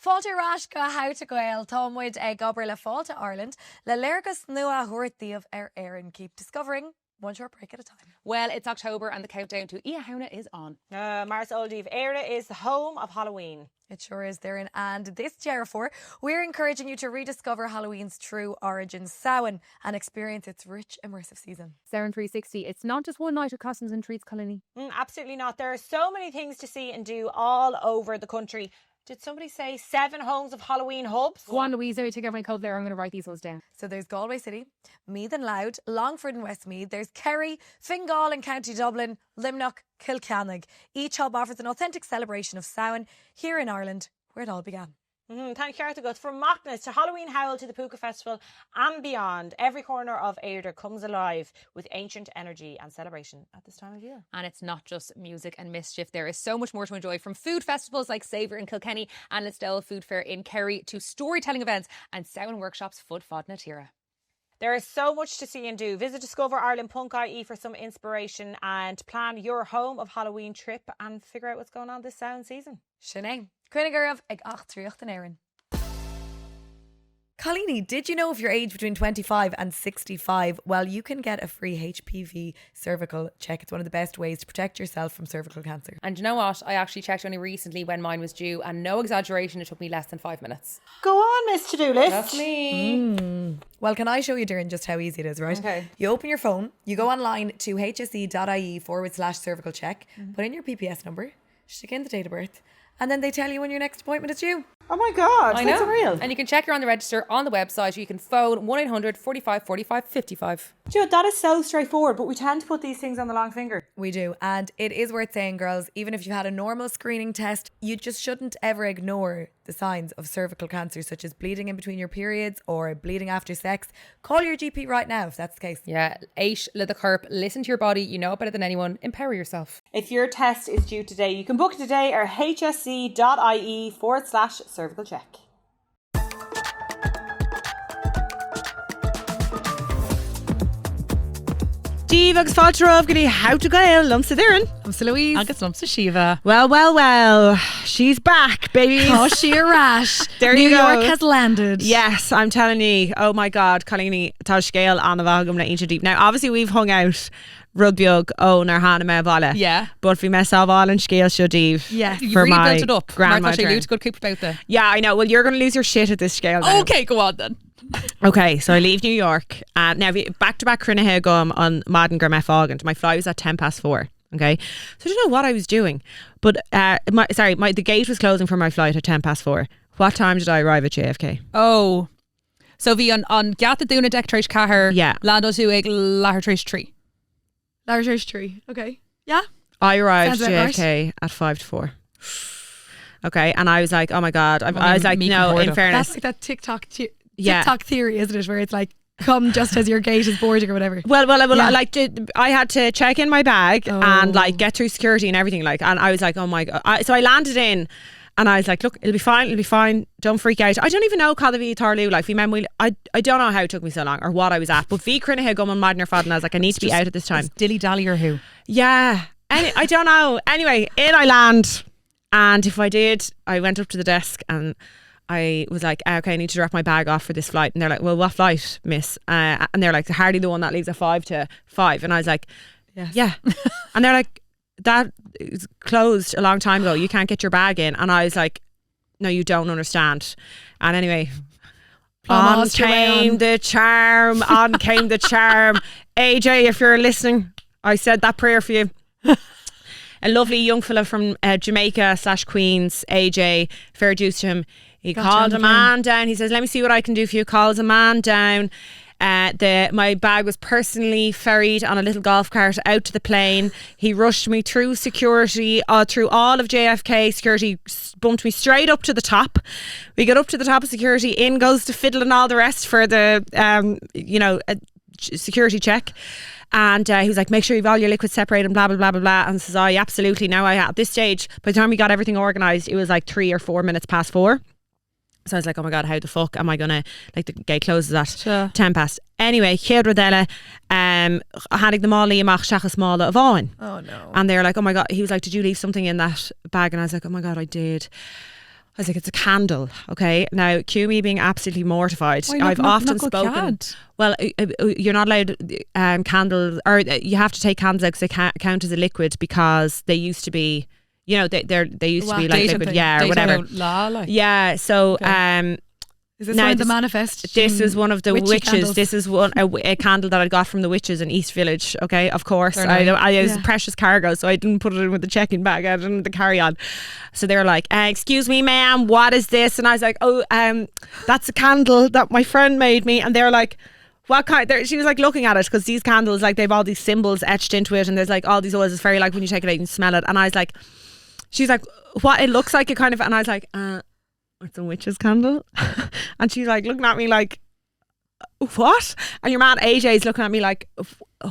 Fáilte rás go háte goil támuid ag gobar le fáilte Ireland le léirgus nua thuirtaíomh Éireann. Keep discovering one short break at a time. Well, it's October and the countdown to Samhna is on. Mars Oldie, Éire is the home of Halloween. It sure is, Darren. And this year, we're encouraging you to rediscover Halloween's true origins, Samhain, and experience its rich, immersive season. Samhain 360, it's not just one night of costumes and treats, Colony. Absolutely not. There are so many things to see and do all over the country. Did somebody say 7 homes of Halloween hubs? Go on, Louise, take everyone code there. I'm going to write these ones down. So there's Galway City, Meath and Louth, Longford and Westmeath. There's Kerry, Fingal and County Dublin, Limnock, Kilcannig. Each hub offers an authentic celebration of Samhain here in Ireland, where it all began. Thank you, Arthur. From Macnas to Halloween Howl to the Puka Festival and beyond, every corner of Éire comes alive with ancient energy and celebration at this time of year. And it's not just music and mischief. There is so much more to enjoy, from food festivals like Savour in Kilkenny and Listowel Food Fair in Kerry to storytelling events and Samhain workshops Fud Fod na Tira. There is so much to see and do. Visit discoverireland.ie for some inspiration and plan your home of Halloween trip and figure out what's going on this Samhain season. Sinead, Cuinnegar of ag 8 tríocht an Éireann. Colleen, did you know if you're aged between 25 and 65, well, you can get a free HPV cervical check. It's one of the best ways to protect yourself from cervical cancer. And you know what? I actually checked only recently when mine was due, and no exaggeration, it took me less than 5 minutes. Go on, Miss To-Do List. That's me. Well, can I show you, Darren, just how easy it is, right? Okay. You open your phone, you go online to hse.ie/cervical check, put in your PPS number, stick in the date of birth, and then they tell you when your next appointment is due. Oh my God, I that's know. unreal. And you can check you're on the register on the website, or you can phone 1-800 45 45 55. Do you know, that is so straightforward, but we tend to put these things on the long finger. We do. And it is worth saying, girls, even if you've had a normal screening test, you just shouldn't ever ignore the signs of cervical cancer, such as bleeding in between your periods or bleeding after sex. Call your GP right now if that's the case. Yeah, 8 le the curp. Listen to your body. You know it better than anyone. Empower yourself. If your test is due today, you can book it today or hse.ie/cervical check. Díomh agus fáilte romh go dtí how to gael lumsa Darren. I'm Louise. Agus lumsa Shiva. Well, she's back, baby. Oh, sheer rash. There New you go. York has landed. Yes, I'm telling you. Oh my God, Colleen, tá scéal an a bhagam na inch deep. Now, obviously, we've hung out rugbyog nar hana me bhalla. Yeah. But we mess all and scale show Dave. Yes. You For my rebuilt it up. grandma Martha, turn. you good keep about that. Yeah, I know. Well, you're going to lose your shit at this scale now. Okay, go on then. Okay, so I leave New York. Now, back-to-back Crinnehe gum on Madden Gurmeth August. My flight was at 4:10. Okay, so I don't know what I was doing, but the gate was closing for my flight at 4:10. What time did I arrive at JFK? Oh. So bhí on Gata Duna Deck Trish Cahar. Yeah. Lando to eg Lahar Trish Tree. Large tree. Okay. Yeah. I arrived Sounds about JFK at 5:04. Okay, and I was like, oh my God. I was like, me no, can in hoard fairness. That's like that TikTok Yeah. theory, isn't it? Where it's like, come just as your gate is boarding or whatever. Well, Yeah. I had to check in my bag and like get through security and everything, like, and I was like, oh my God. So I landed in and I was like, look, it'll be fine, don't freak out. I don't even know Cadaví Tarlu, like, I don't know how it took me so long or what I was at, but Bhí Crinnehe gum on Madner Fad, and I was like, I need to be out at this time. Dilly Dally or who? Yeah. I don't know. Anyway, in I land, and if I did, I went up to the desk and I was like, okay, I need to drop my bag off for this flight. And they're like, well, what flight, miss? And they're like, hardly the one that leaves at 5 to 5. And I was like, Yes. yeah. And they're like, that is closed a long time ago. You can't get your bag in. And I was like, no, you don't understand. And anyway, on came the charm. AJ, if you're listening, I said that prayer for you. A lovely young fella from Jamaica/Queens, AJ, fair dues to him. He called a man down. He says, let me see what I can do for you. Calls a man down. My bag was personally ferried on a little golf cart out to the plane. He rushed me through security, through all of JFK. Security bumped me straight up to the top. We got up to the top of security. In goes the fiddle and all the rest for the, security check. And he was like, make sure you've all your liquids separated and blah, blah, blah, blah, blah. And says, absolutely. Now at this stage, by the time we got everything organised, it was like 3 or 4 minutes past 4. So I was like, oh my God, how the fuck am I going to, like, the gate closes at 10 past. Anyway, Chéad Rodella, hannig them all amach shachas mála of Owen. Oh no. And they were like, oh my God. He was like, did you leave something in that bag? And I was like, oh my God, I did. I was like, it's a candle, okay? Now, cue me being absolutely mortified. I've often spoken. Well, you're not allowed candles, or you have to take candles out because they can't count as a liquid because they used to be, you know, they used to be like liquid, or whatever. Yeah, so is this now one of the manifest? This is one of the witches. Candles. This is a candle that I got from the witches in East Village. Okay, of course. I was precious cargo, so I didn't put it in with the check-in bag. I didn't the carry-on. So they were like, "Excuse me, ma'am, what is this?" And I was like, "Oh, that's a candle that my friend made me." And they're like, "What kind?" She was like looking at it because these candles, like, they've all these symbols etched into it, and there's like all these oils. It's very like when you take it out and smell it. And I was like, she's like, "What? It looks like it kind of," and I was like, it's a witch's candle. And she's like looking at me like, what? And your man AJ's looking at me like,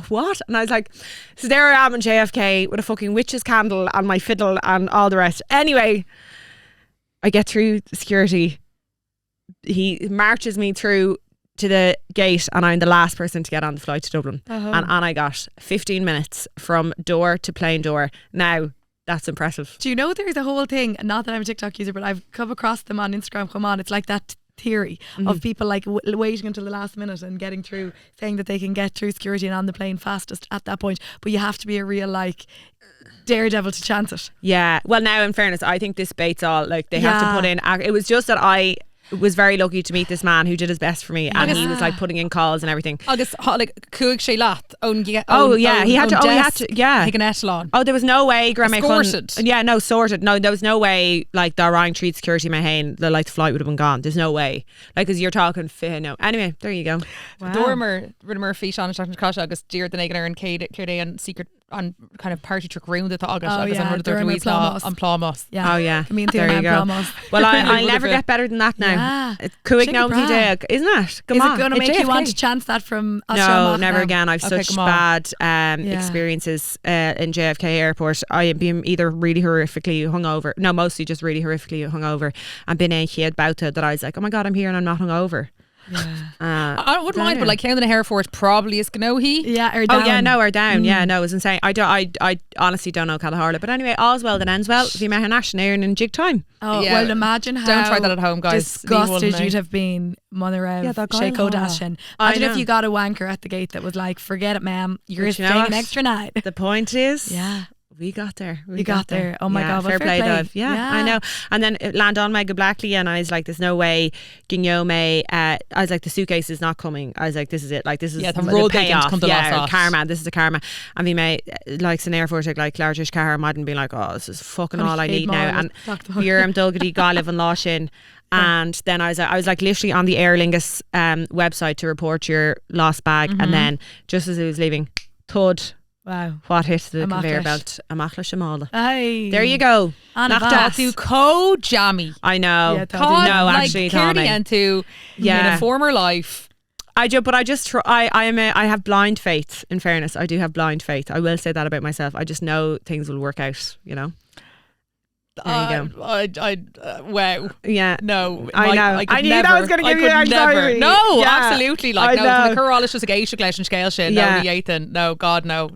what? And I was like, so there I am in JFK with a fucking witch's candle and my fiddle and all the rest. Anyway, I get through security. He marches me through to the gate and I'm the last person to get on the flight to Dublin. And I got 15 minutes from door to plane door. Now, that's impressive. Do you know there's a whole thing, not that I'm a TikTok user, but I've come across them on Instagram, come on, it's like that theory of people like waiting until the last minute and getting through, saying that they can get through security and on the plane fastest at that point, but you have to be a real like daredevil to chance it. Yeah, well now in fairness I think this baits all, like they have to put in, it was just that I was very lucky to meet this man who did his best for me, and he was like putting in calls and everything. Agus like cúig sé leat he had to take an echelon. Oh, there was no way sorted. Sorted. No, there was no way like the Ryan treat security Mahane, the like the flight would have been gone. There's no way, like, because you're talking no. Anyway, there you go. Dormer rinner feet on Sean agus dear the negator and Kate and secret on kind of party trick round at the August agus an rud Louise on Plamos. Yeah. Oh yeah. There you go. Well, I'll never get better than that now. It's Cuig no day, isn't it? Come on. Is it going to make you want to chance that from No, never again. I've such bad experiences in JFK airport. I have been either really horrifically hungover, mostly just really horrifically hungover, and been in Chiad Bouta that I was like, oh my god, I'm here and I'm not hungover. I wouldn't mind, but like counting the hair for it probably is Gnohi. Or down. Or down. Yeah, no, it was insane. I honestly don't know Calaharla, but anyway, all's well that ends well. If you met an action Aaron in jig time. Well, imagine how don't try that at home, guys. Disgusted you'd have been, Mother Rev, Shay Kodashin. Imagine if you got a wanker at the gate that was like, forget it, ma'am, you're staying an extra night. The point is, we got there. We got there. Oh my god, fair play, Dove. Yeah, I know. And then it landed on Mega Blackley, and I was like, there's no way Guignome, I was like, the suitcase is not coming. I was like, this is it. Like, this is the payoff. Karma. This is the karma. And we made like an airport like largish car and been like, oh, this is fucking all I need now. And you're Dulgady Galliv and Lashin. And then I was like literally on the Aer Lingus website to report your lost bag, and then just as it was leaving, thud. Wow. What hit the conveyor belt? Amachla Shamala. Aye. There you go. That's co jammy. I know. Yeah, no, actually, Tommy. Into in a former life. I have blind faith. In fairness, I do have blind faith. I will say that about myself. I just know things will work out. You know. There you go. Wow. Yeah. No. I know. I knew that was going to give you anxiety. No, absolutely. Like, no. The Coralish was a geisha glass and scale shit. Yeah. No, God, no.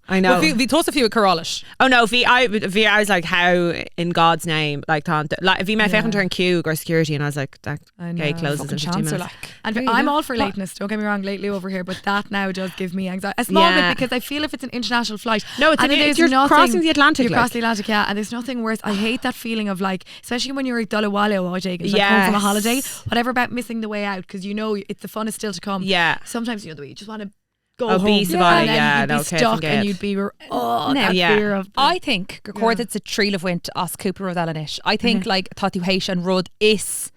I know. Well, we tossed a few at Coralish. Oh no, I was like, how in God's name, like if you met Fechan turn Q or security, and I was like, that gate closes in 15 minutes. And I'm all for lateness. Don't get me wrong, lately over here, but that now does give me anxiety. A small bit, because I feel if it's an international flight. No, you're crossing the Atlantic. You're crossing the Atlantic, and there's nothing worse. I hate that feeling of like, especially when you're at Dullawalo or home from a holiday, whatever, about missing the way out, because you know it's the fun is still to come. Yeah. Sometimes you just want to go home. And then you'd be stuck and you'd be fear of. I think recorded it's a tree of wint as Cooper of Elanish. I think like Tatu Heish and Rud is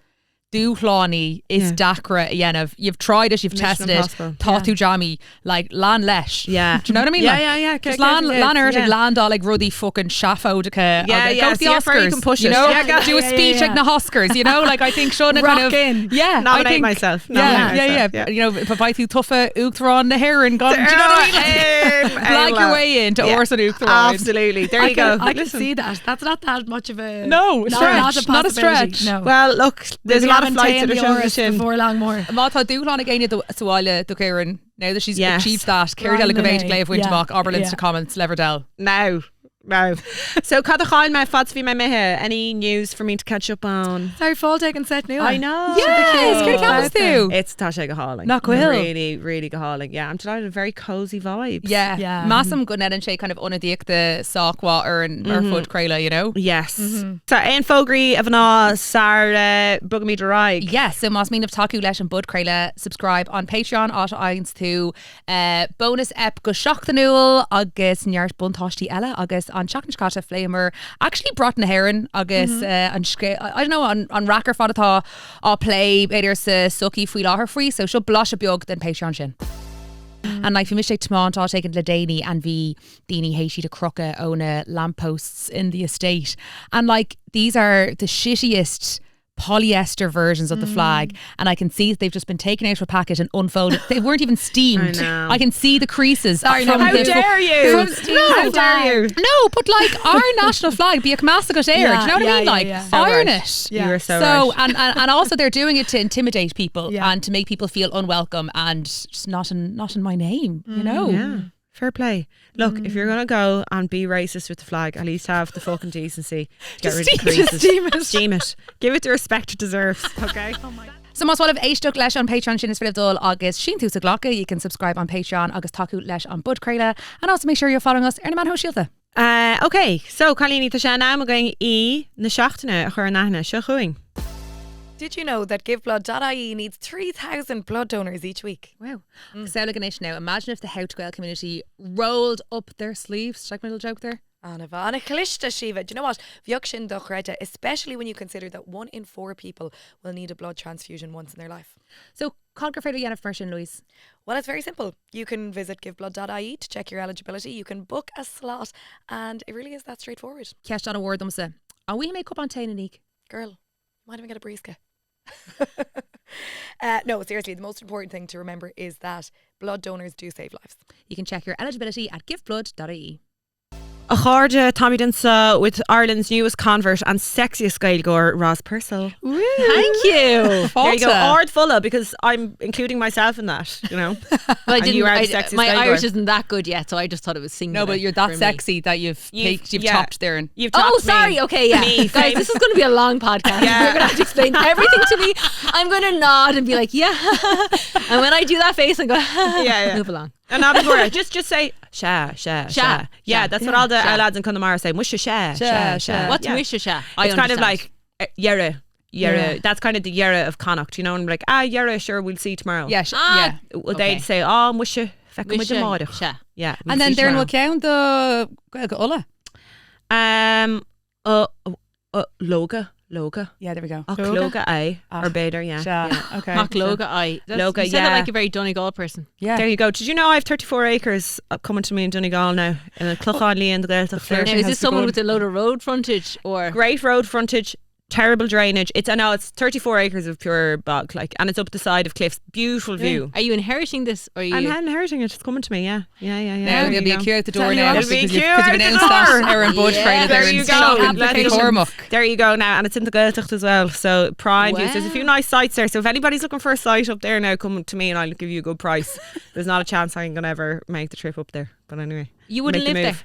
Dúchláni is Dacra Yenov. You've tried it, you've tested it. Tatu Jammy, like Lan Lesh. Yeah. Do you know what I mean? Yeah. Just Lan Ertig, Land all like Ruddy fucking Shaffodika. Yeah. Go to the Oscars. You can push it. You know, do a speech like the Oscars. You know, like I think Sean kind of nominate myself. Yeah. You know, if I do Tuffa Uchtron the Heron gone. Do you know what I mean? Blag your way into Orson Uchtron. Absolutely. There you go. I can see that. That's not that much of a not a stretch. No. Well, look, there's a lot of flights that are showing before long more. Mátha Dúchláin again the Suáile do Kieran now that she's achieved that. Kerry Della Gavage Glaive Wintermach Oberlin's to comments Leverdell. Now No. So cad a cháil me fads fi me mehe. Any news for me to catch up on? Sorry, fall taking set new. I know. Yes, good campus too. It's tá sé go háling. Nach bhfuil. Really, really go háling. Yeah, I'm delighted. Very cozy vibes. Yeah. Yeah. Massam good net and she kind of unadiak the sockwa or foot crayla, you know? Yes. So ein fogri of an Sarah bugamy dry. Yes, so mas mean of taku lesh and bud crayla subscribe on Patreon at eins to bonus ep go shock the newel agus nyart buntoshti ella agus on Chaknishkata flamer actually brought in a heron agus I don't know on racker fodata or play beidir sa suki fui la her free so she'll blush a biog then Patreon shin. And like fi mis tmont á taken le déine and vi dini heishi to croca own lampposts in the estate and like these are the shittiest polyester versions of the flag and I can see that they've just been taken out of a packet and unfolded. They weren't even steamed. I know. I can see the creases. How dare you? How dare you? No, but like our national flag be a Camasagot air. Do you know what I mean? Like iron it. You were so right. And also they're doing it to intimidate people Yeah. and to make people feel unwelcome and just not in my name, you know? Yeah. Fair play. Look, if you're going to go and be racist with the flag, at least have the fucking decency to get rid of the creases. Steam it. Give it the respect it deserves, okay? So mas wal of éisteach leis on Patreon sin is full dul agus sin tú sa glacha. You can subscribe on Patreon agus taku leis on Bud Crayla and also make sure you're following us ar na man ho síalta. Okay, so Colleen, tá sé ná going I na seachtaine a chur nachna seo chuing. Did you know that giveblood.ie needs 3,000 blood donors each week? Wow. Celebration now. Imagine if the How to Gael community rolled up their sleeves. Like my little joke there. Anna Kalishta Shiva. Do you know what? Bheag sin do chreide, especially when you consider that 1 in 4 people will need a blood transfusion once in their life. So, conquer Fredo Yenna Version, Louise. Well, it's very simple. You can visit giveblood.ie to check your eligibility. You can book a slot, and it really is that straightforward. Cash on a word, them say. And we make up on Tain and Eek. Girl, might even get a briska. No, seriously, the most important thing to remember is that blood donors do save lives. You can check your eligibility at giveblood.ie. A cháde Tommy Dinsa with Ireland's newest convert and sexiest Gaeilgeoir, Roz Purcell. Thank you. There you go, ard fulla, because I'm including myself in that, you know. Well, And you are the sexiest my Gaeilgeoir. Irish isn't that good yet, so I just thought it was singular. No, but you're that for me. sexy that you've chopped there. And You've Oh, topped sorry. me. Okay, yeah. Me, Guys, this is going to be a long podcast. Yeah. You're going to have to explain everything to me. I'm going to nod and be like, yeah. And when I do that face, I go, Yeah. move along. And not before just say sha. Yeah, that's what all the lads in Connemara say. Mush sha. What's Yeah. wish sha? It's kind of like yera. That's kind of the yera of Connacht, you know, and like yera, sure, we'll see tomorrow. yeah, Well, they'd say, oh, mush feckin' with the mod. Sha. Yeah, we'll and then see there will tomorrow. count the Ulla. Loga. Yeah, there we go. Loga I or Bader, yeah. Okay. Mac Loga I. Loga, you said that yeah. like a very Donegal person. Yeah. There you go. Did you know I have 34 acres coming to me in Donegal now in a Clochonley and the Gaeltacht Now, is this someone with a load of road frontage or? great road frontage, terrible drainage. It's 34 acres of pure bog, like, and it's up the side of cliffs. Beautiful view. Are you inheriting this or are you? I'm inheriting it. It's coming to me. Yeah. Now There there'll you be a go. queue at the door Tell now you because what. you've There'll be a queue announced at the that door. Aaron Bud Yeah. Friday There there you in go. Stock and Applications. Cormac. There you go now, and it's in the Gaeltacht as well. So prime view. There's a few Wow. nice sites there. So if anybody's looking for a site up there now, come to me and I'll give you a good price. There's not a chance I'm gonna ever make the trip up there. But anyway, You wouldn't make the live move.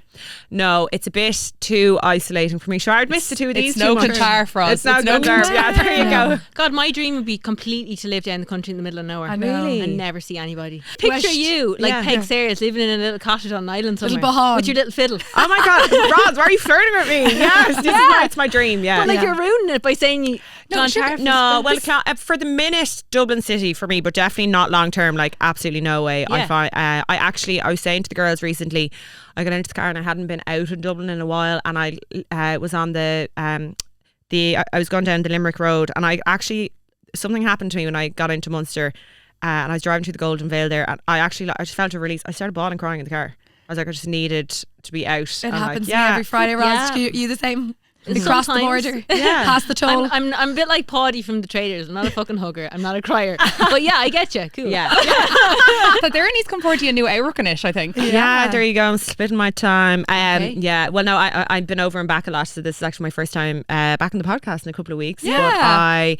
No, it's a bit too isolating for me. Sure, I'd miss the two of these. It's no too much. Qatar for us. It's no It's no Qatar. Qatar. Yeah, there you go. God, my dream would be completely to live down the country in the middle of nowhere. I know. Really? And never see anybody. Picture West. you, like Yeah. Peg Sayers, living in a little cottage on an island somewhere. Bahan. With your little fiddle. Oh my God, Roz, why are you flirting with me? Yes, this is why it's my dream. Yeah. But like you're ruining it by saying you John Tarf. No, well, for the minute, Dublin City for me, but definitely not long term. Like, absolutely no way. Yeah. I find. I was saying to the girls recently, I got into the car and I hadn't been out in Dublin in a while, and I was on I was going down the Limerick Road, and something happened to me when I got into Munster, and I was driving through the Golden Vale there, and I just felt a release. I started bawling, crying in the car. I was like, I just needed to be out. It and happens like, to me every Friday, Roz. Yeah. You the same? We cross the Sometimes. border, Yeah. past the toll. I'm a bit like Paddy from the Traders. I'm not a fucking hugger. I'm not a crier. But yeah, I get you. Cool. Yeah. So there needs to come forward to you a new Outworkinish, I think. Yeah, there you go. I'm splitting my time. Okay. Yeah, well, no, I've been over and back a lot, so this is actually my first time back in the podcast in a couple of weeks. Yeah. But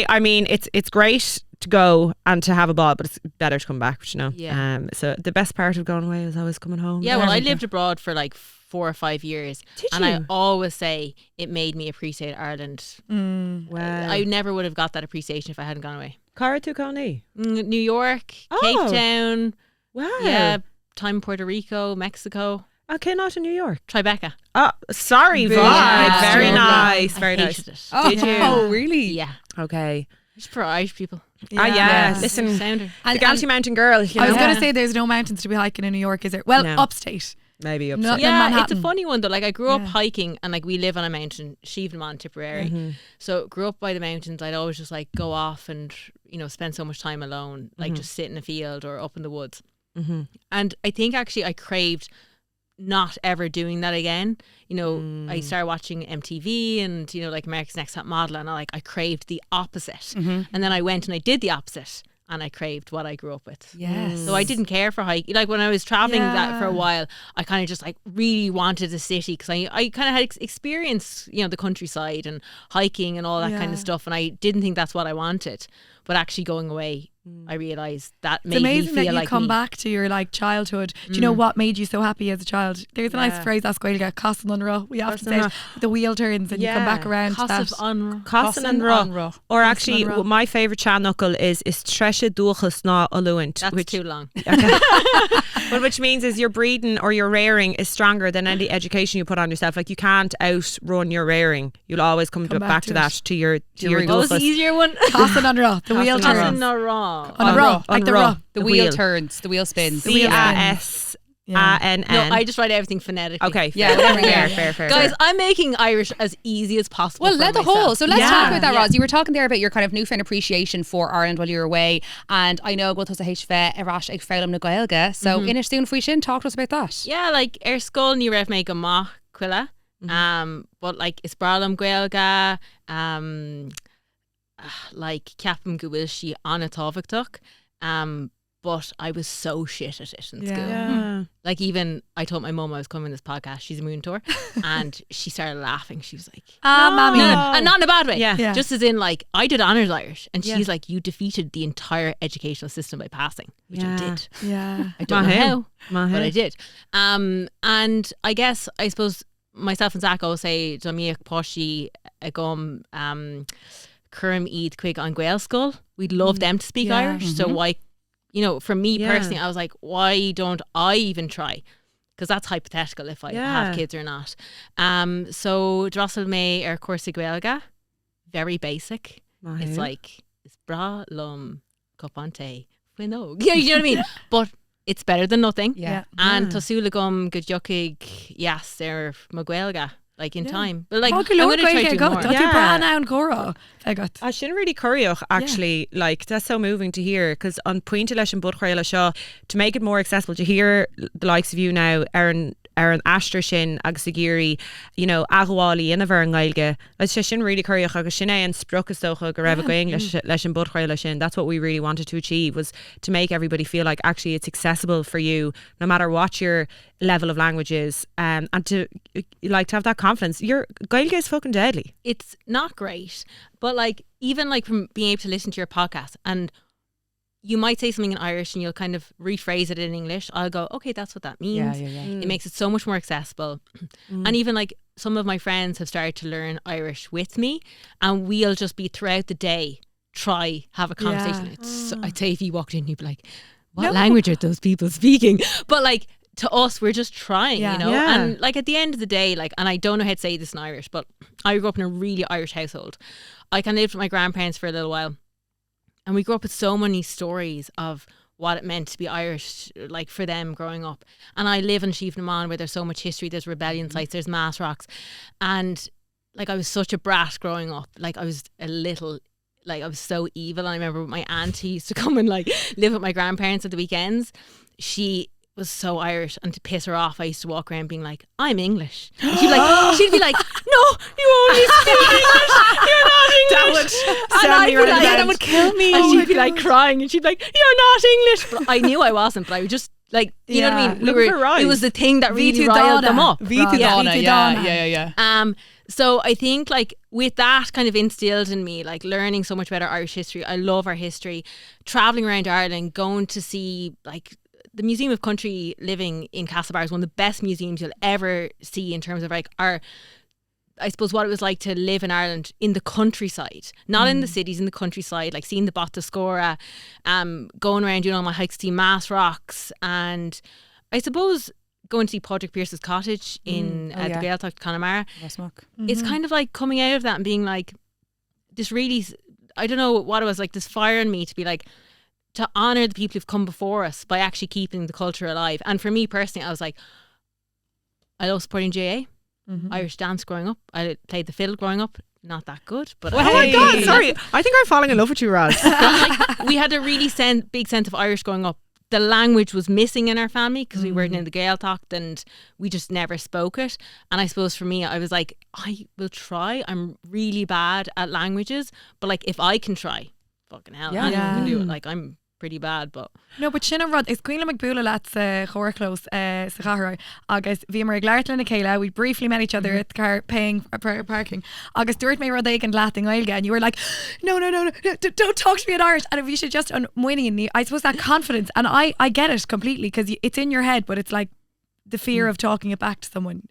I mean, it's great to go and to have a ball, but it's better to come back, you know. Yeah. So the best part of going away is always coming home. Yeah, well, I lived abroad for like 4 or 5 years. Did and you? I always say it made me appreciate Ireland. Mm. I never would have got that appreciation if I hadn't gone away. Cara tú Coney. New York, Oh. Cape Town, Wow. yeah, time in Puerto Rico, Mexico, Okay, not in New York. Tribeca. Oh, sorry, Very vibe. nice. Very Yeah. nice. I Very nice. hated it. Oh, Did you? oh, really? Yeah, Okay. it's for Irish people. Ah, yeah. Yes. Listen, Sounder. the Galty Mountain girl. You know? I was Yeah. going to say there's no mountains to be hiking in New York, is there? Well, No. upstate. Maybe No, upset. in Yeah, it's a Manhattan. funny one though. Like I grew up Yeah. hiking, and like we live on a mountain, Shevenmont, Tipperary. Mm-hmm. So grew up by the mountains. I'd always just like go off and spend so much time alone, like Mm-hmm. just sit in a field or up in the woods. Mm-hmm. And I think actually I craved not ever doing that again. I started watching MTV and like America's Next Top Model, and I craved the opposite. And then I went and I did the opposite, and I craved what I grew up with. Yes. So I didn't care for hiking. Like when I was traveling that for a Yeah. while, I kind of just like really wanted a city, because I kind of had experienced the countryside and hiking and all that kind Yeah. of stuff, and I didn't think that's what I wanted. But actually going away, I realised that It's made me amazing feel that you like come me. back to your like childhood. Do you know what made you so happy as a child? There's a nice Yeah. phrase that's going to get Castle on Row. We often say Castle it, the wheel turns and you come back Yeah. around to that. Cossav on Cossan and Raw. Or actually, and Raw. my favourite chan knuckle is tresha duchas na aluint. That's which, too long. but which means is your breeding or your rearing is stronger than any education you put on yourself. Like you can't outrun your rearing. You'll always come back to it. that, to your What was the duchas. easier one? Castle on Row. The wheel Castle on turns. Not wrong. On a row. Like the row. The wheel turns, the wheel spins. wheel CASANN. No, I just write everything phonetically. Okay, Yeah, fair, whatever, yeah. fair. Guys, I'm making Irish as easy as possible. Well, for let the myself. whole. So let's Yeah. talk about that, Yeah. Roz. You were talking there about your kind of newfound appreciation for Ireland while you were away, and I know go to a HV Arash ag fáilim na Gaeilge. So in it soon sin, talk to us about that. Yeah, like skull ní raibh me go maith cuile. But like is bralam Gaeilge, like ceapam go bhfuil si anna tábhachtach. But I was so shit at it in Yeah. school. Yeah. Like even I told my mum I was coming on this podcast. She's a moon tour, and she started laughing. She was like, Mammy. and not in a bad way. Yeah. Yeah. Just as in like I did honours Irish, and Yeah. she's like, you defeated the entire educational system by passing, which I Yeah. did. Yeah. I don't know Mahe. how, but I did. And I suppose myself and Zach always say Domíoch Poshi agum Curm Eid Quig on Gael School. We'd love them to speak Yeah. Irish. So why, for me Yeah. personally, I was like, why don't I even try? Because that's hypothetical if I Yeah. have kids or not. So Drossel May or Corsa Gaelga, very basic. It's like it's bra lum copante winog. Yeah, you know what I mean? But it's better than nothing. Yeah. And Tosulagum Gudjokig yes, they're Maguelga, like in time. But like Oh, I'm good Lord, gonna try to do go. more. Don't you bra now and Cora? I got. I shouldn't really curioch actually. Like that's so moving to hear, because on Pointe Leis and Budchraile Shaw, to make it more accessible to hear the likes of you now, Aaron Ashter Shin Agsagiri, Agwali in a ver Gailge. Let's just shin really curioch agus Shine and Sprukastocha Gareva go English Leis and Budchraile Shin. That's what we really wanted to achieve, was to make everybody feel like actually it's accessible for you no matter what your level of language is, and to like to have that confidence. Your Gailge is fucking deadly. It's not great, but like even like from being able to listen to your podcast, and you might say something in Irish and you'll kind of rephrase it in English. I'll go, okay, that's what that means. It makes it so much more accessible. And even like some of my friends have started to learn Irish with me, and we'll just be throughout the day have a conversation. Yeah. It's I'd say if you walked in, you'd be like, what language are those people speaking? But like to us, we're just trying, Yeah. Yeah. And like at the end of the day, like, and I don't know how to say this in Irish, but I grew up in a really Irish household. I kind of lived with my grandparents for a little while, and we grew up with so many stories of what it meant to be Irish, like for them growing up. And I live in Shevenmont where there's so much history. There's rebellion sites, there's mass rocks, and like I was such a brat growing up. Like I was a little. Like I was so evil. And I remember my auntie used to come and like live with my grandparents at the weekends. She was so Irish, and to piss her off, I used to walk around being like, I'm English. And she'd be like, no, you only speak English. You're not English. That would kill me. And she'd be like crying, and she'd be like, you're not English. But I knew I wasn't, but I would just like, you know what I mean? Look at her eyes. It was the thing that really Vitu riled Donna. them up. Vitu Yeah. Donna. Yeah. So I think like with that kind of instilled in me, like learning so much about our Irish history. I love our history, traveling around Ireland, going to see like the Museum of Country Living in Castlebar is one of the best museums you'll ever see in terms of like I suppose what it was like to live in Ireland in the countryside, not in the cities, in the countryside, like seeing the Bottascora, going around doing all my hikes to see Mass Rocks, and I suppose going to see Padraig Pearse's cottage in the Gaeltacht Connemara. It's kind of like coming out of that and being like, this really, I don't know what it was, like this fire in me to be like, to honour the people who've come before us by actually keeping the culture alive. And for me personally, I was like, I love supporting GA. Irish dance growing up. I played the fiddle growing up. Not that good, but oh my God, sorry. I think I'm falling in love with you, Roz. We had a really big sense of Irish growing up. The language was missing in our family because we weren't in the Gaeltacht and we just never spoke it. And I suppose for me, I was like, I will try. I'm really bad at languages, but like if I can try, fucking hell, anyone can do it. Like I'm pretty bad, but no, but sin rud is Queen McBula leat chorclós sa chahar agus bhí mar gglairtla na céile. We briefly met each other at the car paying parking agus dúirt mé rud éig an Latin Gaeilge and you were like no, don't talk to me in Irish, and if you should just winning, I suppose that confidence, and I get it completely because it's in your head, but it's like the fear of talking it back to someone.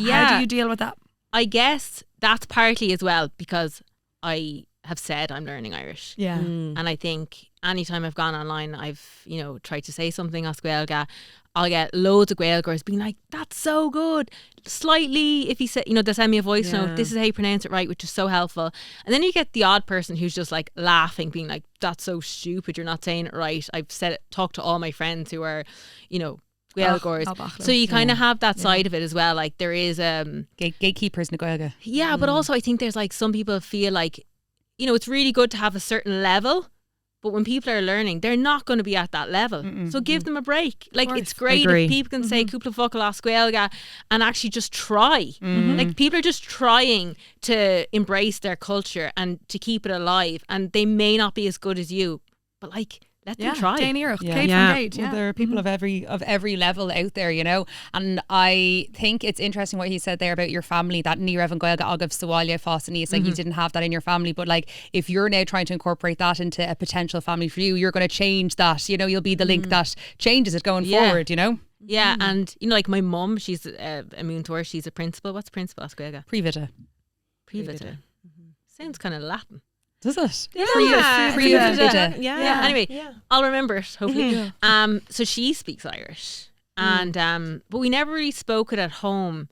How do you deal with that? I guess that's partly as well because I have said I'm learning Irish. And I think anytime I've gone online, I've, you know, tried to say something as Gaeilge, I'll get loads of Gaeilgers being like, that's so good. Slightly, if you say, you know, they send me a voice note, this is how you pronounce it right, which is so helpful. And then you get the odd person who's just like laughing, being like, that's so stupid, you're not saying it right. I've talked to all my friends who are, you know, Gaeilgers. So you kind of have that side of it as well. Like there is gatekeepers na Gaeilge. Yeah, but also I think there's like some people feel like, you know, it's really good to have a certain level, but when people are learning, they're not going to be at that level. So give them a break. Like it's great if people can say cúpla focal as Gaeilge and actually just try. Like people are just trying to embrace their culture and to keep it alive, and they may not be as good as you, but like let them try. Well, there are people of every level out there, you know. And I think it's interesting what he said there about your family, that ní raibh an Gaeilge agaibh Sawalia Fosani. It's like you didn't have that in your family, but like if you're now trying to incorporate that into a potential family for you, you're going to change that, you know, you'll be the link that changes it going forward, you know. And you know, like my mum, she's a múntóir, she's a principal. What's principal as Gaeilge? Private. Sounds kind of Latin. Does it? Yeah. Anyway, I'll remember it, hopefully. So she speaks Irish, and but we never really spoke it at home,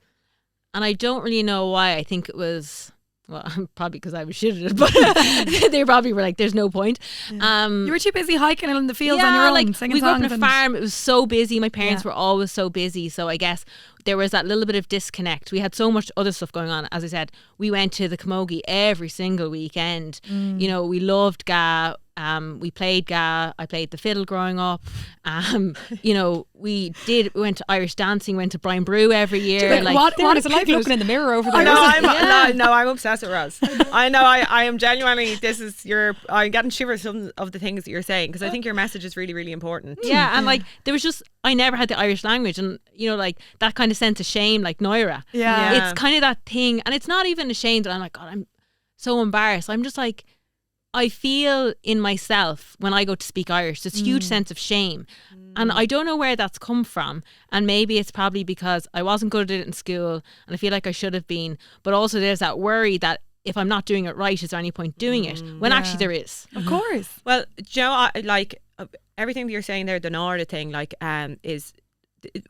and I don't really know why. I think it was, well, probably because I was shit at it, but they probably were like, "There's no point." You were too busy hiking in the fields on your own, like, singing we grew up songs. on a farm. It was so busy. My parents were always so busy, so I guess there was that little bit of disconnect. We had so much other stuff going on. As I said, we went to the Camogie every single weekend. You know, we loved Ga. We played Ga. I played the fiddle growing up. You know, we went to Irish dancing, went to Brian Brew every year. Like, what is it like looking in the mirror over there? I'm obsessed with Roz. I know I am genuinely, I'm getting shivers from of the things that you're saying, because I think your message is really, really important. Yeah, and like there was just, I never had the Irish language, and you know, like that kind of sense of shame, like Noira. It's kind of that thing, and it's not even ashamed that I'm like, God, I'm so embarrassed. I'm just like, I feel in myself when I go to speak Irish this huge sense of shame, and I don't know where that's come from, and maybe it's probably because I wasn't good at it in school and I feel like I should have been, but also there's that worry that if I'm not doing it right, is there any point doing it, when actually there is. Of course. Well, Joe, like everything that you're saying there, the Nora thing, like is,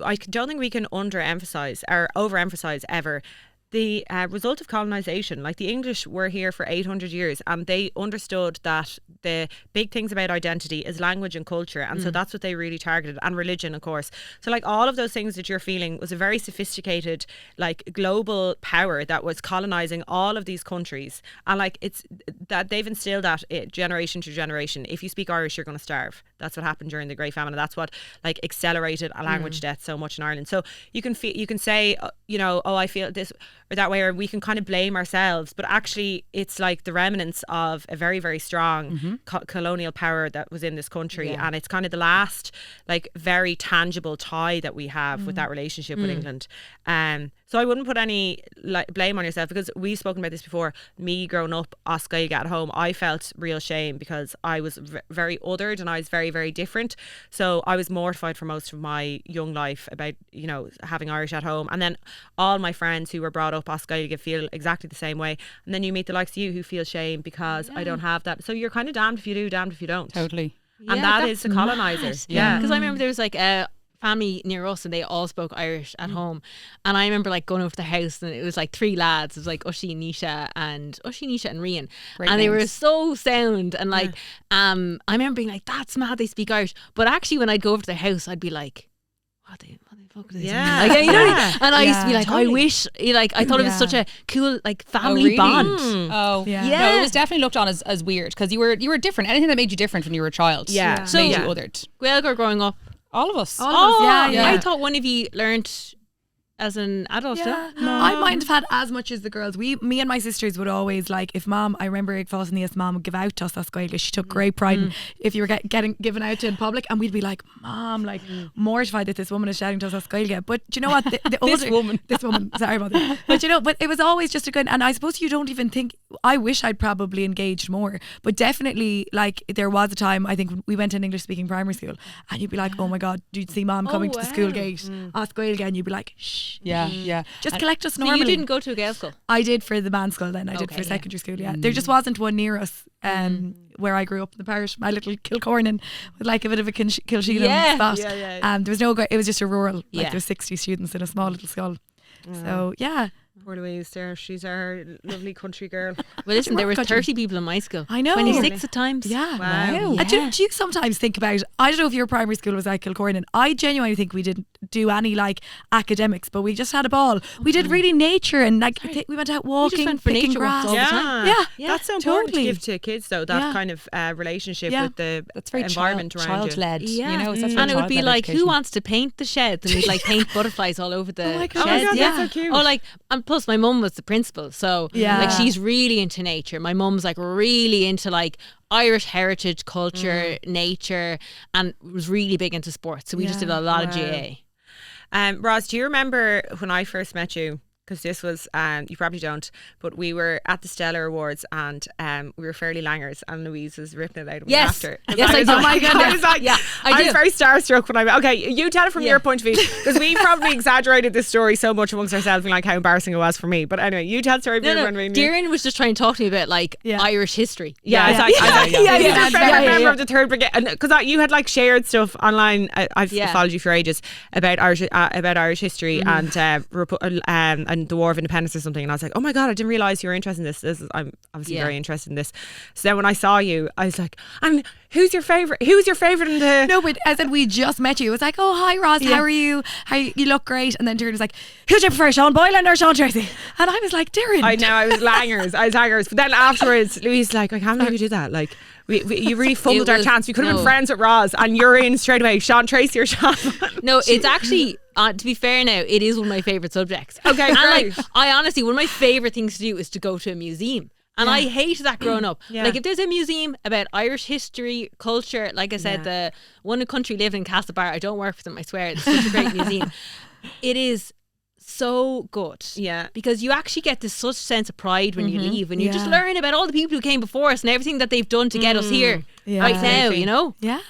I don't think we can underemphasize or overemphasize ever the result of colonisation. Like the English were here for 800 years and they understood that the big things about identity is language and culture, and so that's what they really targeted, and religion, of course. So like all of those things that you're feeling was a very sophisticated like global power that was colonising all of these countries, and like it's that they've instilled that generation to generation. If you speak Irish, you're going to starve. That's what happened during the Great Famine, and that's what like accelerated a language death so much in Ireland. So you can say, you know, oh, I feel this or that way, or we can kind of blame ourselves, but actually it's like the remnants of a very, very strong colonial power that was in this country, and it's kind of the last like very tangible tie that we have with that relationship with England. So So I wouldn't put any blame on yourself, because we've spoken about this before. Me growing up as Gaeilge at home, I felt real shame because I was very othered and I was very, very different. So I was mortified for most of my young life about, you know, having Irish at home. And then all my friends who were brought up as Gaeilge feel exactly the same way. And then you meet the likes of you who feel shame because I don't have that. So you're kind of damned if you do, damned if you don't. Totally. And that is the colonizer. Yeah, because I remember there was like a family near us and they all spoke Irish at home, and I remember like going over to their house and it was like 3 lads. It was like Ushi, Nisha and Rian, and they were so sound and like I remember being like, that's mad they speak Irish. But actually when I'd go over to their house I'd be like, what the fuck is this? Yeah. Like, you know what I mean? And I used to be like, I wish, like, I thought it was such a cool like family bond. Oh yeah. No, it was definitely looked on as weird because you were different. Anything that made you different when you were a child So made you othered. Gaeilge growing up. All of us. Yeah. I thought one of you learnt as an adult. Yeah. I might have had as much as the girls. Me and my sisters would always, like, if mom, I remember Ag Fosnia's mom would give out to us as Gaeilge. She took great pride in if you were getting given out to in public, and we'd be like, Mom, like mortified that this woman is shouting to us as Gaeilge. But do you know what? The older, this woman, sorry about that. But you know, but it was always just a good, and I suppose you don't even think, I wish I'd probably engaged more, but definitely, like, there was a time, I think we went to an English speaking primary school and you'd be like, oh my God, you'd see mom coming to the school gate, ask Gaeilge, and you'd be like, shh. Yeah. Just collect us So normally. you didn't go to a Gaeilge school? I did for the man's school then. I did for secondary school, There just wasn't one near us where I grew up in the parish, my little Kilcornan, with like a bit of a Kilsheelan spot. There was no, it was just a rural, like there was 60 students in a small little school. So yeah. Poor Louise there, she's our lovely country girl. Well, listen, there were 30 people in my school. I know. 26 at times. Yeah. Wow. And do you sometimes think about, I don't know if your primary school was like Kilcornan, I genuinely think we didn't do any like academics, but we just had a ball. We did really nature and like we went out walking, went for picking nature walks grass. all the time. Yeah. That's so important totally. to give to kids, though, that kind of relationship with the That's very environment around you. child-led. Yeah. You know, it's that's And it would be child-led like, education. who wants to paint the sheds? And we'd like paint butterflies all over the my God. sheds. Oh my God, yeah. that's so cute. Oh, like, and plus my mum was the principal, so like she's really into nature. My mum's like really into like Irish heritage, culture, nature, and was really big into sports. So we just did a lot of GA. Roz, do you remember when I first met you? Because this was, you probably don't, but we were at the Stellar Awards and we were fairly langers and Louise was ripping it out of me after. Yes, I do. Oh my God. I was like, I was very starstruck when I okay, you tell it from your point of view, because we probably exaggerated this story so much amongst ourselves and like how embarrassing it was for me. But anyway, you tell the story. Darren was just trying to talk to me about like Irish history. He's your favourite member of the third brigade, because you had like shared stuff online. I've followed you for ages about Irish history and the War of Independence or something, and I was like, oh my God, I didn't realise you were interested in this. I'm obviously very interested in this. So then when I saw you, I was like, and who's your favourite in the... No, but as in we just met you, it was like, oh hi Roz, how are you? You look great. And then Darren was like, who do you prefer, Sean Boylan or Sean Tracy? And I was like, Darren. I know, I was langers. But then afterwards Louise was like, I can't believe you did that. Like you really fumbled our chance. We could have been friends with Roz and you're in straight away, Sean Tracy or Sean. No, it's actually to be fair now, it is one of my favourite subjects. Okay, and great. like, I honestly, one of my favourite things to do is to go to a museum. And I hated that growing up. Like, if there's a museum about Irish history, culture, like I said, the one country living in Castlebar, I don't work for them, I swear, it's such a great museum. It is so good. Yeah. Because you actually get this such sense of pride when you leave, and you just learn about all the people who came before us and everything that they've done to get us here right now, you know? Yeah.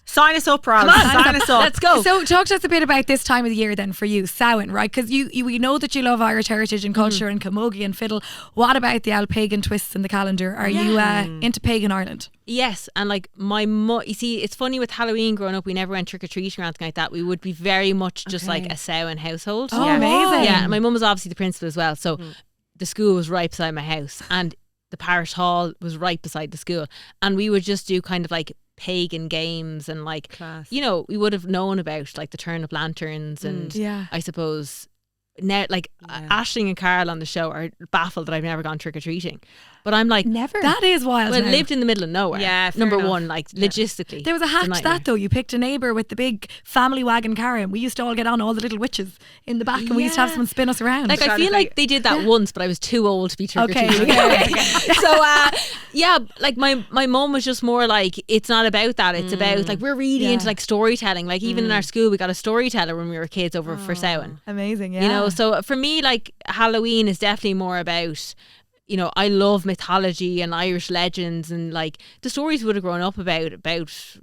Sign us up, Roz. Sign us up. Let's go. So talk to us a bit about this time of the year then for you, Samhain, right? Because we know that you love Irish heritage and culture and camogie and fiddle. What about the old pagan twists in the calendar? Are you into pagan Ireland? Yes, and like my mum, you see, it's funny with Halloween growing up, we never went trick-or-treating or anything like that. We would be very much just like a Samhain household. Oh, amazing. Yeah, and my mum was obviously the principal as well, so the school was right beside my house and the parish hall was right beside the school, and we would just do kind of like pagan games and like you know, we would have known about like the turnip lanterns and I suppose now like Aisling and Carl on the show are baffled that I've never gone trick-or-treating. But I'm like, Never. That is wild. well, now. lived in the middle of nowhere. Yeah, fair number enough. one, like logistically. There was a hack to nightmare. that though. You picked a neighbour with the big family wagon car, and we used to all get on all the little witches in the back, and we used to have someone spin us around. Like I feel like they did that once, but I was too old to be trick or Okay, treating. okay. So yeah, like my mum was just more like, it's not about that. It's about like, we're really into like storytelling. Like even in our school, we got a storyteller when we were kids over for Samhain. Amazing, yeah. You know, so for me, like Halloween is definitely more about, you know, I love mythology and Irish legends, and like the stories would have grown up about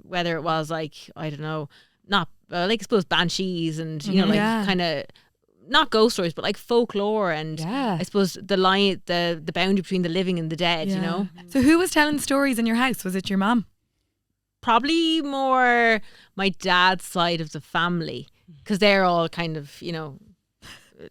whether it was like, I don't know, not like I suppose banshees and you know, like kind of not ghost stories, but like folklore and I suppose the line, the boundary between the living and the dead. You know, So who was telling stories in your house? Was it your mum? probably more my dad's side of the family, because they're all kind of, you know,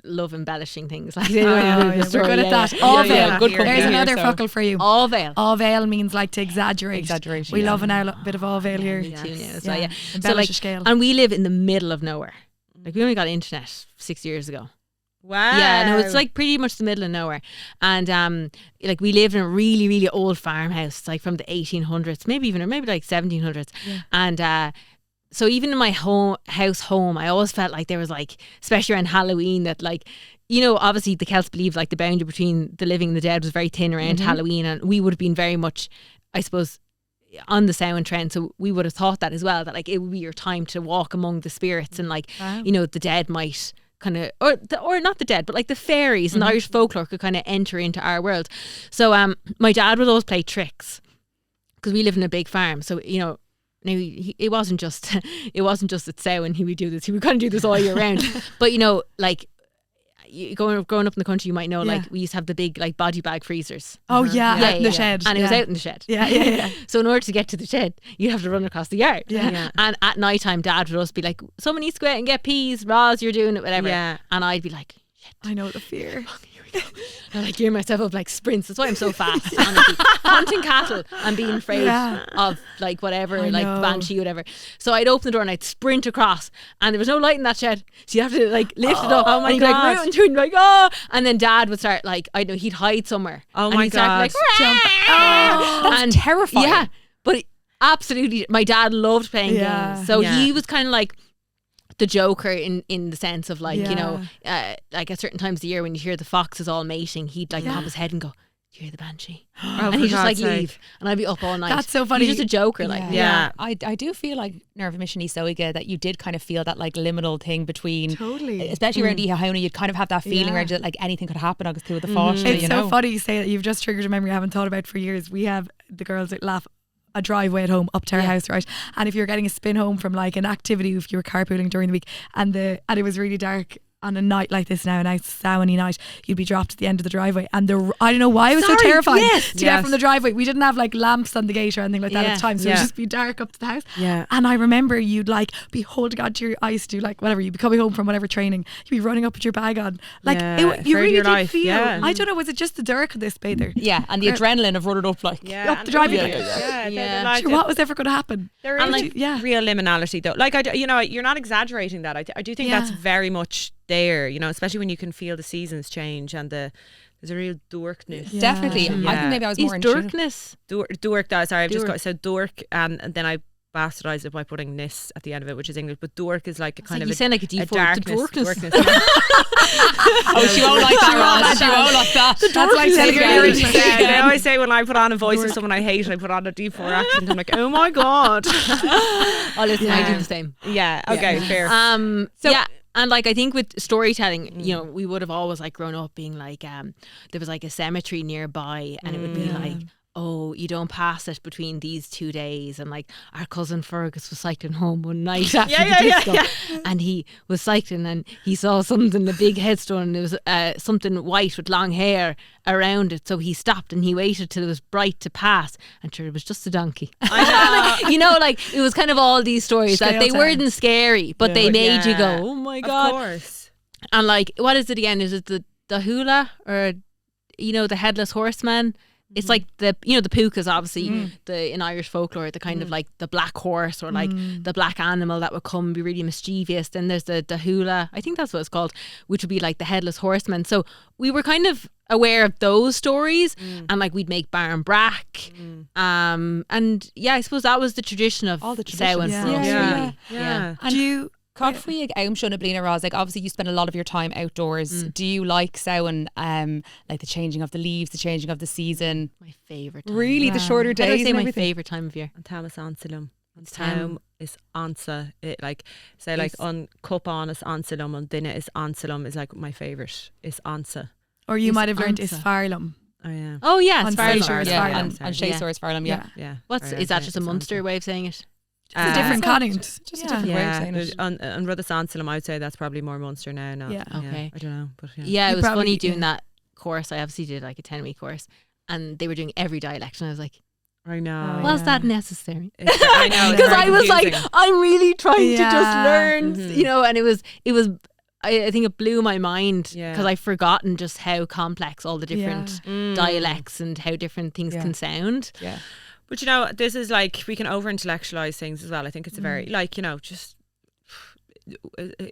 love embellishing things. Like, they know how to do the We're story, good at yeah, that. yeah. All Yeah, veil. yeah, good company There's here, another so. fuckle for you. All veil. All veil means like to exaggerate. Exaggeration, We yeah. love a bit of all veil here. Me too now. So, Yeah. So Embellish like, a scale. and we live in the middle of nowhere. Like, we only got internet 6 years ago. Wow. Yeah, no, it's like pretty much the middle of nowhere. And like we lived in a really, really old farmhouse, like from the 1800s, maybe like 1700s. And so even in my home, I always felt like there was like, especially around Halloween, that like, you know, obviously the Celts believed like the boundary between the living and the dead was very thin around Halloween, and we would have been very much, I suppose, on the Samhain trend. So we would have thought that as well, that like it would be your time to walk among the spirits, and like, you know, the dead might kind of, or not the dead, but like the fairies and the Irish folklore could kind of enter into our world. So my dad would always play tricks, because we live in a big farm. So, you know, now it wasn't just at Samhain he would do this. He would kind of do this all year round. But, you know, like, growing up in the country, you might know, like, we used to have the big like body bag freezers. Oh yeah, out in the shed. And it was out in the shed. Yeah. So in order to get to the shed, you have to run across the yard. Yeah. And at night time, Dad would always be like, someone needs to go out and get peas. Roz, you're doing it, whatever. Yeah. And I'd be like, shit. I know the fear. I like gear myself up like sprints. That's why I'm so fast. Honestly, hunting cattle and being afraid of like whatever, I like know. banshee, whatever. So I'd open the door and I'd sprint across, and there was no light in that shed, so you have to like lift it up. Oh my and you'd be, like God. rooting through, and like, oh, and then Dad would start like, I know, he'd hide somewhere. Oh and my he'd start, God. like, Jump. oh, That's terrifying. Yeah, but absolutely, my dad loved playing Yeah. games, so Yeah. he was kind of like the Joker in the sense of like, you know, like at certain times of the year when you hear the foxes all mating, he'd like pop his head and go, "Do you hear the banshee?" Oh, and for he'd just like God's sake. leave, and I'd be up all night. That's so funny. He's just a Joker, like Yeah. I do feel like Nerva Mission Soiga that you did kind of feel that like liminal thing between, Totally. especially around Ihaona, you'd kind of have that feeling around that like anything could happen agus through the fáiste, It's you so know. funny you say that. You've just triggered a memory I haven't thought about for years. We have the girls that laugh a driveway at home up to our house, right? And if you're getting a spin home from like an activity, if you were carpooling during the week, and it was really dark on a night like this now, a nice Samhain night, you'd be dropped at the end of the driveway, and I don't know why it was so terrifying to get from the driveway. We didn't have like lamps on the gate or anything like that at the time, so it would just be dark up to the house. And I remember you'd like be holding onto your eyes to like whatever, you'd be coming home from whatever training, you'd be running up with your bag on, like you afraid really of your did life, feel. yeah. I don't know, was it just the dark of this bather? Yeah, and the adrenaline of running up like Up the driveway. Like, Sure, what was ever going to happen? there is real liminality though. Like you know, you're not exaggerating that. I do think that's very much there. You know, especially when you can feel the seasons change and there's a real dorkness. definitely. I think maybe I was He's more in tune. dorkness. Dork. Sorry, I've just got so dork, and then I bastardised it by putting ness at the end of it, which is English. But dork is like a kind of You sound like a default to darkness. dorkness. Oh, she won't like that, Roz. She won't like that. That's like telling her you're into They always say when I put on a voice of someone I hate, I put on a D4 accent. I'm like, oh my God. Oh, listen, I do the same. Yeah. Okay. Fair. So yeah. And like I think with storytelling, you know, we would have always like grown up being like, there was like a cemetery nearby, and it would be like, oh, you don't pass it between these 2 days. And like our cousin Fergus was cycling home one night after the disco, and he was cycling and he saw something, a big headstone, and it was something white with long hair around it. So he stopped and he waited till it was bright to pass, and sure, it was just a donkey. You know, like it was kind of all these stories that they weren't scary, but they made you go, oh my God. Of course. And like, what is it again? Is it the hula, or, you know, the headless horseman? It's like the pukas, obviously in Irish folklore, the kind of like the black horse or like the black animal that would come and be really mischievous. Then there's the hula, I think that's what it's called, which would be like the headless horseman. So we were kind of aware of those stories, and like we'd make bar and brack, and yeah, I suppose that was the tradition of all the Samhain traditions. for us, really. And Do you? Cadfree ag aimsúna blina Roz, like obviously you spend a lot of your time outdoors. Do you like Samhain, like the changing of the leaves, the changing of the season? My favourite time. Really, the shorter I'd days say and my everything? favourite time of year. An Tam is ansalum. An Tam. Tam is ansa. It like say like on cupán is ansalum, on dinner is ansalum is like my favourite. Is ansa. Or you Is might have learned ansa. is farlum. Oh yeah. Oh yeah, On it's very Sailor, short. it's Yeah, Farlam. and tséasur is Farlam, yeah. Yeah. What's Or is that say just a it's Munster ansa. way of saying it? Different cottage. Just a different way of saying it. On Rudder Ansalum, I would say that's probably more Munster now. Not, Yeah. Okay. I don't know, but yeah. Yeah, You it was probably- funny doing yeah. that course. I obviously did like a 10-week course, and they were doing every dialect, and I was like, I know. Oh, was yeah. that necessary? I know. it's Because very I was like, confusing. I'm really trying to just Yeah. learn, Mhm. you know, and it was. I think it blew my mind Yeah. because I've forgotten just how complex all the different Mm. dialects and how different things Yeah. can sound. Yeah. But you know, this is like we can over intellectualize things as well. I think it's a very like, you know, just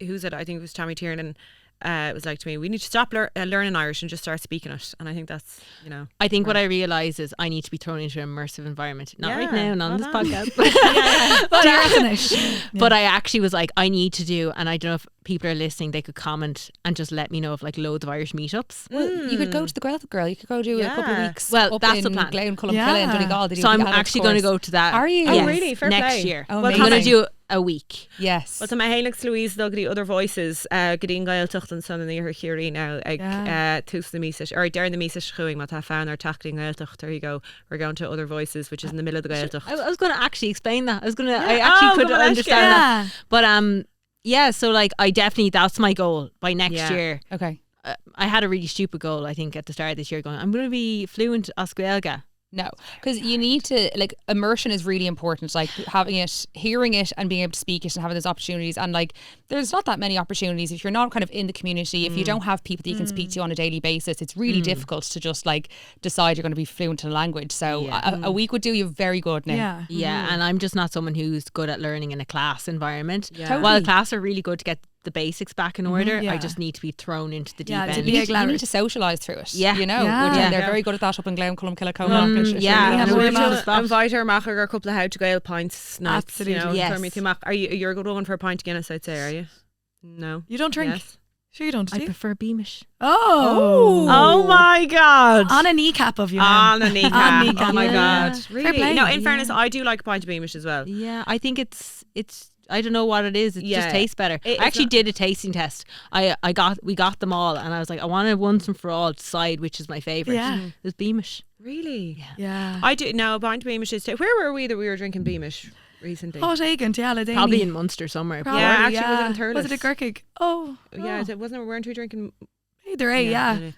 who's it? I think it was Tommy Tiernan. It was like to me, we need to stop learning Irish and just start speaking it. And I think that's, you know, I think what I realise is I need to be thrown into an immersive environment. Not right Yeah, now, not on this well done. podcast. Do you reckon it? But I actually was like, I need to do, and I don't know if people are listening, they could comment and just let me know of like loads of Irish meetups. Well, you could go to the Gaeltacht Girl. You could go do a couple of Yeah. weeks. Well, up that's in the plan. Glen, Cullen, Yeah. Killen, Donegal. They do So I'm the adult actually going to course. go to that. Are you? Oh, Yes, really? Fair next play. year. Oh, I'm going to amazing. do a week. Yes. Well, my Helix Louise dog the other voices Gadin Gaeltacht and son in the Curie now Tus the Mises or Darren the Mises Schuing what I found our tackling Gaeltacht. There you go. We're going to other voices, which is in the middle of the Gaeltacht. I was going to actually explain that. I actually Oh, could go on, understand Yeah. that. But yeah, so like I definitely, that's my goal by next Yeah. year. Okay. I had a really stupid goal, I think, at the start of this year going, I'm going to be fluent Oscuelga. No, because you need to, like, immersion is really important, like having it, hearing it and being able to speak it and having those opportunities. And like, there's not that many opportunities if you're not kind of in the community, if you don't have people that you can speak to on a daily basis, it's really difficult to just like decide you're going to be fluent in a language. So a week would do you very good now. Yeah. Yeah, and I'm just not someone who's good at learning in a class environment. Yeah. While class are really good to get the basics back in order, Yeah. I just need to be thrown into the deep Yeah, to end. be a You need to socialise through it. Yeah. You know, Yeah. which, Yeah. they're very good at that up in Glen, Cullen, Killicone. yeah, and and we're we're mad just Invite her Macher a couple of how to Gael pints nights. Absolutely. You know, Yes. for me to Mach. Are you're a good one for a pint of Guinness, I'd say, are you? No. You don't drink? Yes. Sure you don't, do I you? prefer Beamish. Oh. Oh my god. On a kneecap of you now. On a kneecap. On kneecap. Oh my Yeah. god. Fair Really? play. No, in fairness, I do like a pint of Beamish as well. Yeah, I think it's I don't know what it is. It Yeah. just tastes better. It's I actually not- did a tasting test. We got them all, and I was like, I want to once and for all decide which is my favourite. Yeah. It was Beamish. Really? Yeah. I do. No, a pint of Beamish is. Where were we that we were drinking Beamish recently? Hot egg and Tiala Probably in Munster somewhere. Probably, Yeah, actually, was it in Thurles? Was it a Gurkig? Oh. Yeah, weren't we drinking? Either way, yeah. yeah.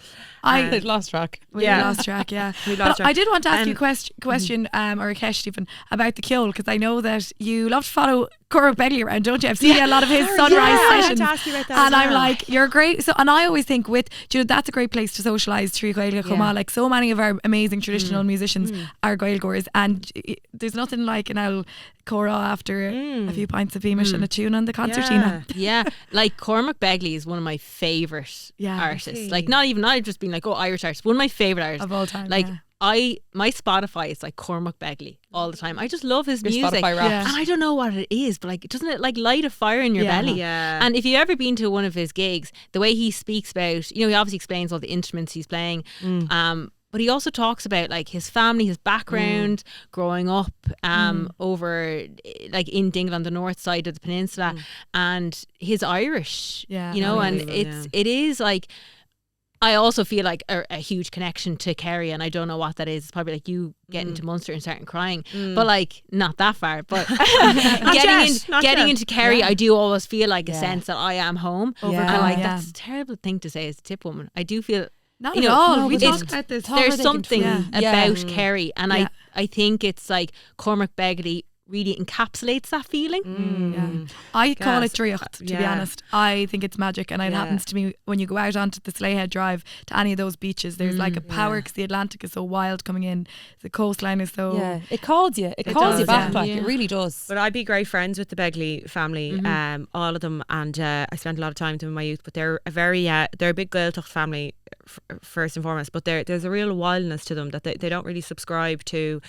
I lost track. we Yeah. lost track, yeah. We But lost track. I did want to ask you a Um, question or a question even about the Kjol, because I know that you love to follow Cormac Begley around, don't you? I've seen a lot of his sunrise I had sessions. to ask you about that And as I'm well. like, you're great. So, and I always think that's a great place to socialise through Gaeilge Chumá. Like so many of our amazing traditional musicians are Gaeilgeoirs, and there's nothing like an old chora after a few pints of Beamish and a tune on the concertina. Yeah, like Cormac Begley is one of my favourite Yeah. artists. Like not just being like, oh, Irish artist, one of my favourite artists Of all time, Like yeah. my Spotify is like Cormac Begley all the time. I just love his Your music, Spotify rap. Yeah. and I don't know what it is, but like, doesn't it like light a fire in your Yeah. belly? Yeah. And if you've ever been to one of his gigs, the way he speaks about, he obviously explains all the instruments he's playing, but he also talks about like his family, his background, growing up over like in Dingle on the north side of the peninsula, and his Irish, Yeah. and Unbelievable, it is like, I also feel like a huge connection to Kerry, and I don't know what that is. It's probably like you getting to Munster and starting crying, but like not that far. But getting into Kerry, I do always feel like a sense that I am home. Yeah. And like Yeah. that's a terrible thing to say as a tip woman. I do feel Not you at know, all. no, We but talked it's- about this. there's something Yeah. about Kerry, and Yeah. I think it's like Cormac Begley really encapsulates that feeling. Yeah. I call it dríocht, to be honest. I think it's magic, and it happens to me when you go out onto the Slayhead Drive to any of those beaches. There's like a power because the Atlantic is so wild coming in. The coastline is so... it calls you. It calls you back. Like, it really does. But I'd be great friends with the Begley family, all of them, and I spent a lot of time with them in my youth. But they're a they're a big Gaeltacht family first and foremost. But there's a real wildness to them that they don't really subscribe to,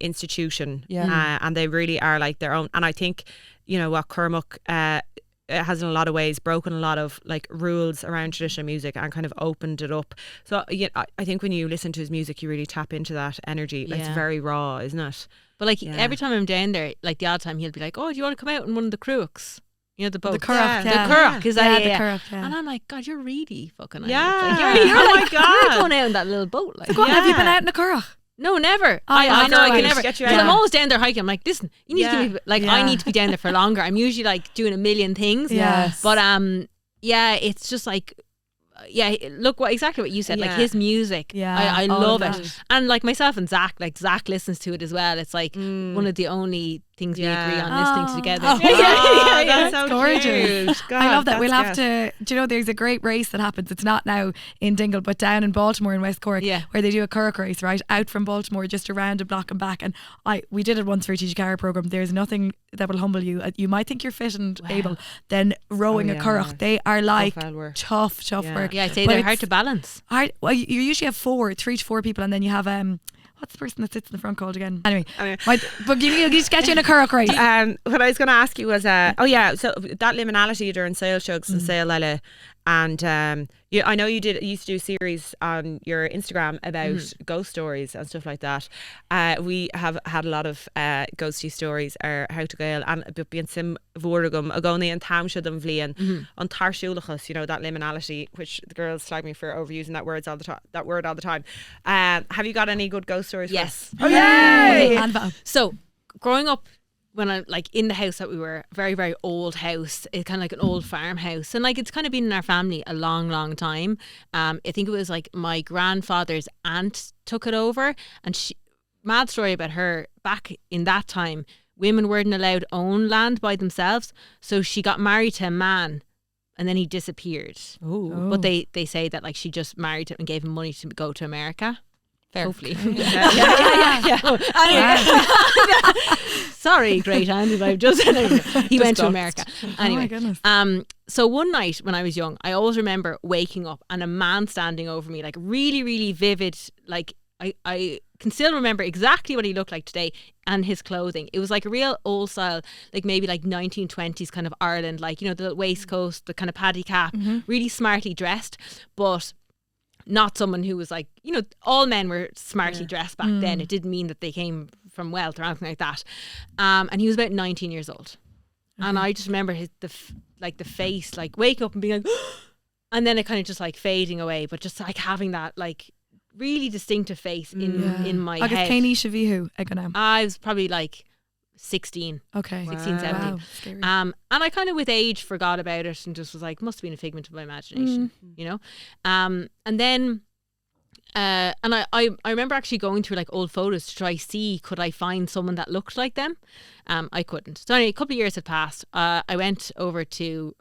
institution. And they really are like their own. And I think, what Cormac has in a lot of ways broken a lot of like rules around traditional music and kind of opened it up. So I think when you listen to his music, you really tap into that energy. Like, it's very raw, isn't it? But like every time I'm down there, like the odd time he'll be like, "Oh, do you want to come out in one of the cruiks?" The boat. The currach, the currach, is that the currach, And I'm like, God, you're really fucking yeah. You're Oh like, my God. you're going out in that little boat. Like, So have you been out in the currach? No, never. Oh, I know I right. can never. Get you Because out. I'm always down there hiking. I'm like, listen, you need to give me, like, I need to be down there for longer. I'm usually like doing a million things. Yes. But it's just like, look exactly what you said. Like his music, I love it. And like myself and Zach, like Zach listens to it as well. It's like one of the only things we agree on listening together. That's so gorgeous. cute. God, I love that. that's We'll have gas. to. Do you know there's a great race that happens? It's not now in Dingle, but down in Baltimore in West Cork, where they do a currach race, right, out from Baltimore, just around a block and back. And we did it once for a Teach Cara program. There's nothing that will humble you. You might think you're fit and able, then rowing a currach. They are like tough work. Yeah, I'd say But they're hard to balance. Well, you usually have 3 to 4 people, and then you have what's the person that sits in the front called again? Anyway. But you just get you in a currach race. What I was going to ask you was, so that liminality during sail shugs and sail lele, and I know you used to do series on your Instagram about ghost stories and stuff like that. We have had a lot of ghosty stories or how to gael, and being sim vorgum agoni and tamshad and vlian on tarsúlachas, that liminality, which the girls slag me for overusing that word all the time. Have you got any good ghost stories? Yes. Oh yay! So growing up, when I'm like in the house that we were, very, very old house, it's kind of like an old farmhouse, and like it's kind of been in our family a long time. I think it was like my grandfather's aunt took it over, and mad story about her, back in that time, women weren't allowed to own land by themselves, so she got married to a man and then he disappeared. But they say that like she just married him and gave him money to go to America. Hopefully. Sorry, great Andy, but I've just he went to America. Anyway, oh my goodness. So one night when I was young, I always remember waking up and a man standing over me, like really, really vivid. Like I can still remember exactly what he looked like today and his clothing. It was like a real old style, like maybe like 1920s kind of Ireland, like, the waistcoat, the kind of paddy cap, really smartly dressed, but not someone who was like, all men were smartly dressed back then. It didn't mean that they came from wealth or anything like that. And he was about 19 years old. And I just remember the face, like waking up and being like, and then it kind of just like fading away, but just like having that like really distinctive face in my head. Agus Céine Shavihu again. I was probably like 16. Okay. 16, 17. Wow, scary. And I kind of with age forgot about it and just was like, must have been a figment of my imagination, and then and I remember actually going through like old photos to try see could I find someone that looked like them. I couldn't. So anyway, a couple of years had passed. I went over to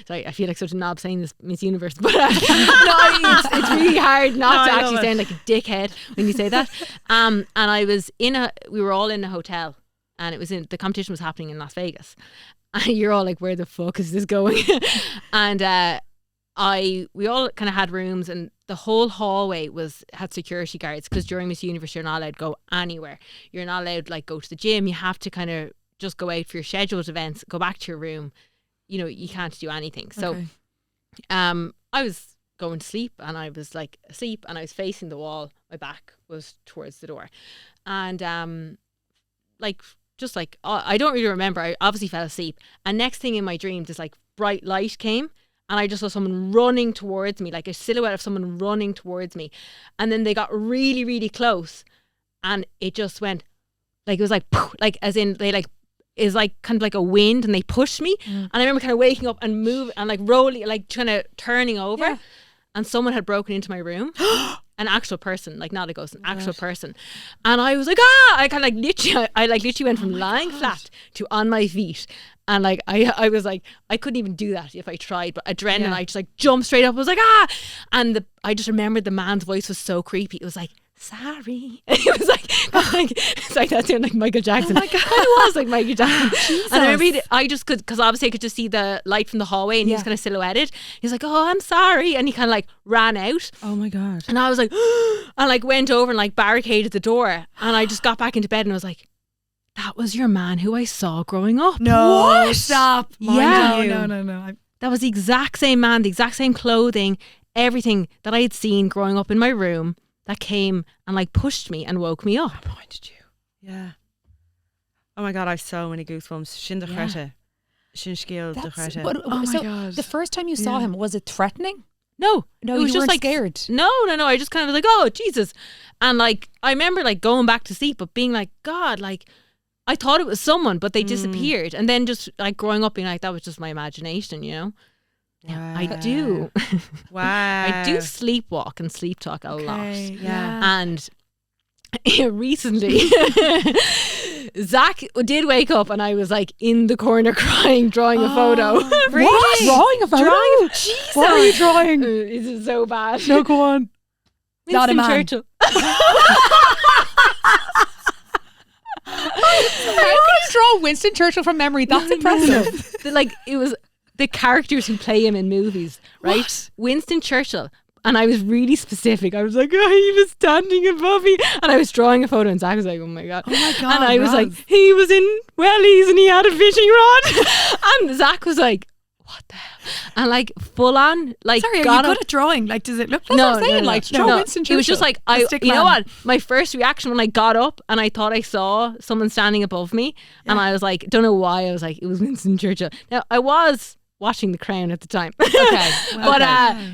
sorry, I feel like such a knob saying this, Miss Universe, but it's really hard not to actually sound like a dickhead when you say that. And I was we were all in a hotel, and it was the competition was happening in Las Vegas. And you're all like, where the fuck is this going? And we all kind of had rooms, and the whole hallway had security guards, because during Miss Universe you're not allowed to go anywhere. You're not allowed to like go to the gym. You have to kind of just go out for your scheduled events, go back to your room. You can't do anything. So I was going to sleep, and I was like asleep, and I was facing the wall. My back was towards the door, and I don't really remember. I obviously fell asleep, and next thing in my dream, this like bright light came, and I just saw someone running towards me, like a silhouette of someone running towards me. And then they got really, really close, and it just went like, it was like, poof, like as in they like, is like kind of like a wind, and they pushed me. And I remember kind of waking up and moving and like rolling, like kind of turning over, and someone had broken into my room. an actual person, like not a ghost, an actual person. And I was like, I kind of like literally went from lying flat to on my feet. And like I was like, I couldn't even do that if I tried, but adrenaline, I just like jumped straight up. I was like, and I just remembered the man's voice was so creepy. It was like, sorry. It was like it's like that sounded like Michael Jackson. Oh my God. It was like Michael Jackson. And I remember I just could, because obviously I could just see the light from the hallway, and he was kind of silhouetted. He was like, oh, I'm sorry, and he kind of like ran out. Oh my God. And I was like, and like went over and like barricaded the door, and I just got back into bed and I was like, that was your man who I saw growing up. No, What? stop. No. That was the exact same man, the exact same clothing, everything that I had seen growing up in my room, that came and like pushed me and woke me up. Pointed you. Yeah. Oh my God, I have so many goosebumps. Shin de chrete. Shin sciel de chrete. But, Oh my so God. the first time you saw him, was it threatening? No, No, it was you just weren't like scared. No. I just kind of was like, oh Jesus, and like I remember like going back to sleep, but being like, God, like I thought it was someone, but they disappeared, and then just like growing up being like, that was just my imagination, you know. Yeah, I do. Wow. I do sleepwalk and sleep talk a lot. Yeah. And recently, Zach did wake up, and I was like in the corner crying, drawing a photo. Really? What? Drawing a photo? Jesus. What are you drawing? This is so bad. No, go on. Not a Winston man. Churchill. How can you draw Winston Churchill from memory? That's impressive. Like it was the characters who play him in movies, right? What? Winston Churchill. And I was really specific. I was like, oh, he was standing above me. And I was drawing a photo, and Zach was like, oh my God. Oh my God. And I was Roz. like, he was in wellies and he had a fishing rod. And Zach was like, what the hell? And like full on, like, Sorry, are you got good up. at drawing? Like, does it look That's what I'm saying, like, draw Winston It was just Churchill. like, stick you know man. what? My first reaction when I got up and I thought I saw someone standing above me, and I was like, don't know why, I was like, it was Winston Churchill. Now, I was watching The Crown at the time. Okay. But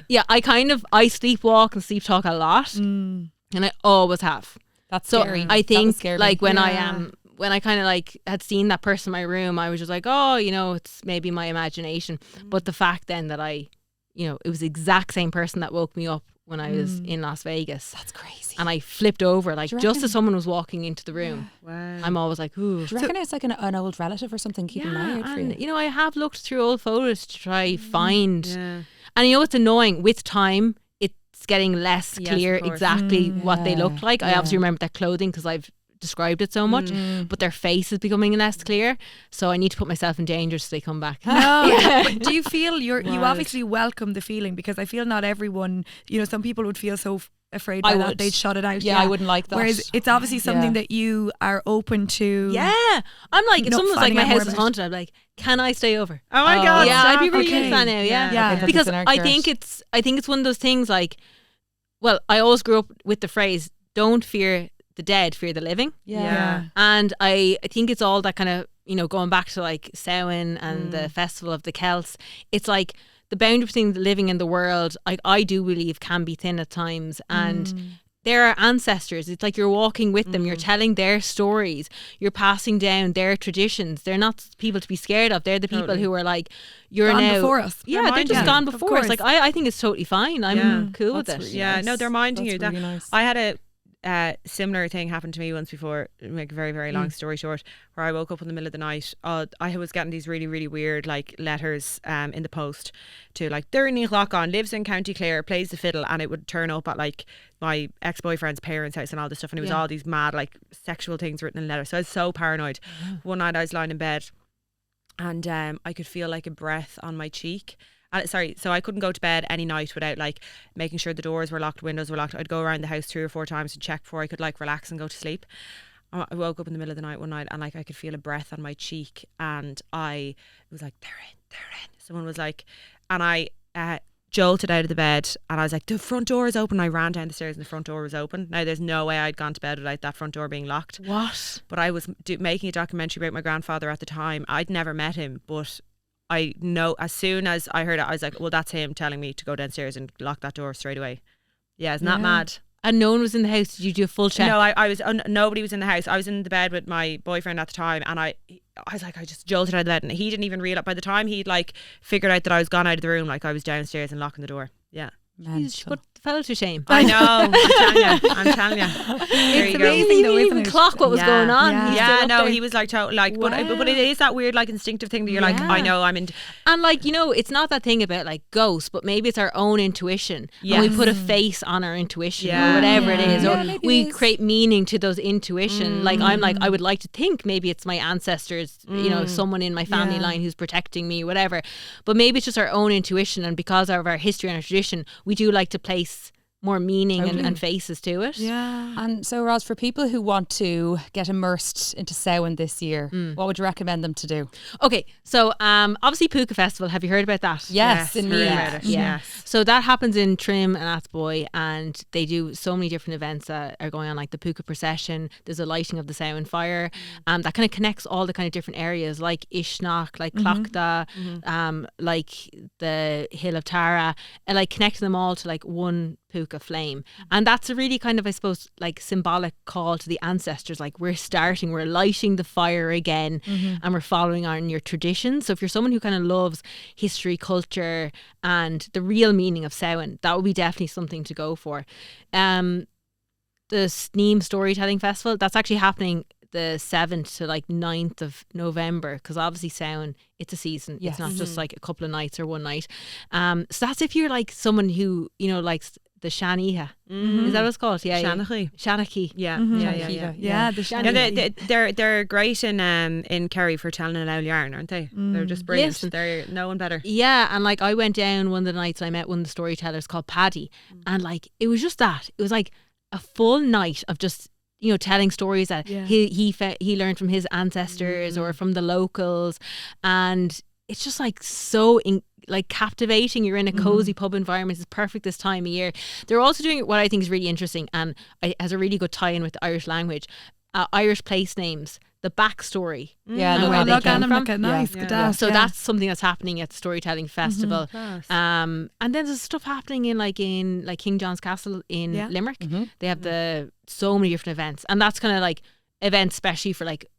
yeah, I sleepwalk and sleep talk a lot, and I always have. That's So scary. I That think was scary. like when I kind of like had seen that person in my room, I was just like, oh, you know, it's maybe my imagination. But the fact then that it was the exact same person that woke me up when I was in Las Vegas. That's crazy. And I flipped over, like, Do you just reckon- as someone was walking into the room. Wow. I'm always like, ooh. Do you reckon it's like an old relative or something keeping an eye out for you? and I have looked through old photos to try find. Yeah. And you know what's annoying? With time, it's getting less Yes, clear of course. exactly what they Yeah, looked like. I obviously remember their clothing because I've described it so much, but their face is becoming less clear. So I need to put myself in danger so they come back. No, but do you feel you obviously welcome the feeling, because I feel not everyone, some people would feel so afraid by I that would. they'd shut it out. Yeah, I wouldn't like that. Whereas it's obviously something that you are open to. Yeah. I'm like, if Not someone was like, finding my out more house is about it. haunted, I'm like, can I stay over? Oh my God. Yeah, I'd be stop. really Okay. into that now. Yeah, Yeah. Okay, because that's I think it's one of those things like, well, I always grew up with the phrase, don't fear the dead, fear the living. Yeah. And I think it's all that kind of, going back to like Samhain and the festival of the Celts. It's like the boundary between the living and the world, I do believe can be thin at times. And they're our ancestors. It's like you're walking with them. You're telling their stories. You're passing down their traditions. They're not people to be scared of. They're the people who are like, you're Gone now before us. Yeah, They're they're just minding gone you. Of before us. course. Like I think it's totally fine. I'm cool with it. Yeah, no, they're minding you. That's That really nice. I had a similar thing happened to me once before. Make a very, very long story short, where I woke up in the middle of the night. I was getting these really, really weird like letters in the post to like Durning on, lives in County Clare, plays the fiddle, and it would turn up at like my ex-boyfriend's parents' house and all this stuff, and it was all these mad like sexual things written in letters. So I was so paranoid. One night I was lying in bed, and I could feel like a breath on my cheek. So I couldn't go to bed any night without like making sure the doors were locked, windows were locked. I'd go around the house 3 or 4 times and check before I could like relax and go to sleep. I woke up in the middle of the night one night, and like I could feel a breath on my cheek, and I was like, they're in. Someone was like, and I jolted out of the bed, and I was like, the front door is open. I ran down the stairs and the front door was open. Now there's no way I'd gone to bed without that front door being locked. What? But I was making a documentary about my grandfather at the time. I'd never met him, but I know as soon as I heard it, I was like, well, that's him telling me to go downstairs and lock that door straight away. Yeah, isn't that mad? And no one was in the house. Did you do a full check? No, I was nobody was in the house. I was in the bed with my boyfriend at the time, and I was like, I just jolted out of bed, and he didn't even realise. By the time he'd like figured out that I was gone out of the room, like I was downstairs and locking the door. Yeah. Jeez, but the fell to shame. I know. I'm telling you. There you go. Amazing, he didn't even clock what was going on. Yeah. He's still up there. He was like, but it is that weird, like, instinctive thing that you're like, I know, I'm in. And like, you know, it's not that thing about like ghosts, but maybe it's our own intuition. And we put a face on our intuition or whatever it is. Or we create meaning to those intuition. Like I'm like, I would like to think maybe it's my ancestors, you know, someone in my family line who's protecting me, whatever. But maybe it's just our own intuition, and because of our history and our tradition, we do like to place more meaning and faces to it. Yeah. And so, Roz, for people who want to get immersed into Samhain this year, what would you recommend them to do? Okay, so obviously Puka Festival, have you heard about that? Yes, in heard Meath. about it. Yeah. So that happens in Trim and Athboy, and they do so many different events that are going on, like the Puka procession. There's a lighting of the Samhain fire, that kind of connects all the kind of different areas, like Ishnach, like Clochta, like the Hill of Tara, and like connecting them all to like one Puka flame. And that's a really kind of, I suppose, like symbolic call to the ancestors, like we're lighting the fire again, and we're following on your traditions. So if you're someone who kind of loves history, culture and the real meaning of Samhain, that would be definitely something to go for. The Sneem Storytelling Festival, that's actually happening the 7th to like 9th of November, because obviously Samhain, it's a season. It's not just like a couple of nights or one night. So that's if you're like someone who, you know, likes the Shaniha. Is that what it's called? Yeah. Shanachie. Yeah. Yeah, the Shani. They're great in Kerry for telling an old yarn, aren't they? They're just brilliant. Listen. They're no one better. Yeah, and like I went down one of the nights, I met one of the storytellers called Paddy, and like it was just that. It was like a full night of just, you know, telling stories that he learned from his ancestors or from the locals, and it's just like so like captivating. You're in a cozy pub environment. It's perfect this time of year. They're also doing what I think is really interesting, and has a really good tie-in with the Irish language. Irish place names, the backstory. Yeah, where they came from. Nice. So that's something that's happening at the Storytelling Festival. And then there's stuff happening in King John's Castle in Limerick. They have so many different events, and that's kind of like events especially for like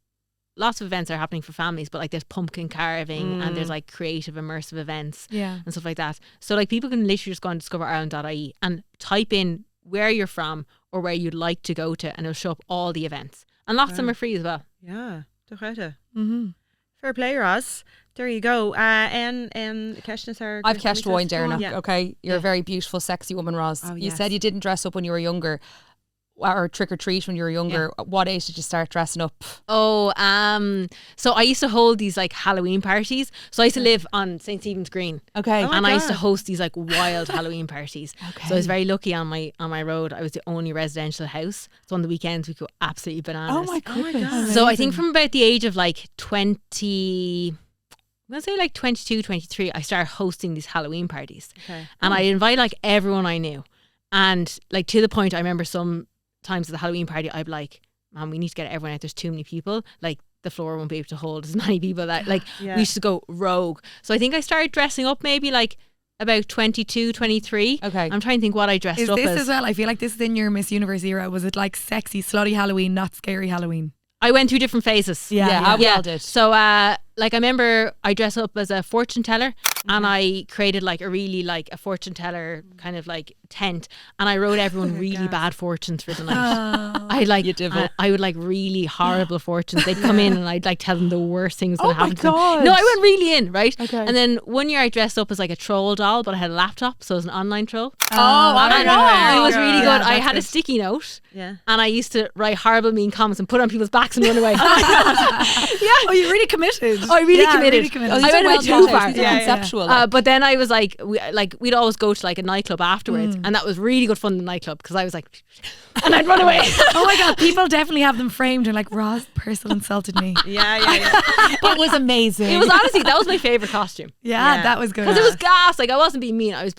lots of events are happening for families, but like there's pumpkin carving and there's like creative immersive events and stuff like that. So like people can literally just go on discoverireland.ie and type in where you're from or where you'd like to go to, and it'll show up all the events, and lots of them are free as well. Yeah, fair play, Roz. There you go. And I've cashed wine, Darren. Okay, you're a very beautiful, sexy woman, Roz. You said you didn't dress up when you were younger, or trick or treat when you were younger. What age did you start dressing up? So I used to hold these like Halloween parties. So I used to live on St. Stephen's Green. Okay. And I used to host these like wild Halloween parties. So I was very lucky on my road. I was the only residential house. So on the weekends we go absolutely bananas. Oh my goodness. So I think from about the age of like 20, I'm going to say like 22, 23, I started hosting these Halloween parties. And I'd invite like everyone I knew. And like to the point, I remember some times at the Halloween party I'd be like, man, we need to get everyone out, there's too many people, like the floor won't be able to hold as many people, that like we used to go rogue. So I think I started dressing up maybe like about 22, 23. Okay. I'm trying to think what I dressed up Is as. this as well? I feel like this is in your Miss Universe era. Was it like sexy, slutty Halloween, not scary Halloween? I went through different phases. Yeah, we all did. So like I remember I dressed up as a fortune teller, and I created like a really like a fortune teller kind of like tent, and I wrote everyone really bad fortunes for the night. I like I would like really horrible fortunes. They'd come in and I'd like tell them the worst things that happened to them. No, I went really in, right? Okay. And then one year I dressed up as like a troll doll, but I had a laptop, so it was an online troll. It was really good. I had a sticky note, and I used to write horrible mean comments and put on people's backs and run away. Oh, you really committed. I really committed. Oh, I went a bit too far. Conceptual. But then I was like, we'd always go to like a nightclub afterwards, and that was really good fun in the nightclub, because I was like, and I'd run away. Oh my god, people definitely have them framed and like, Roz Purcell insulted me. It was amazing. It was honestly, that was my favourite costume. Yeah, that was good. Because it was gas. Like I wasn't being mean. I was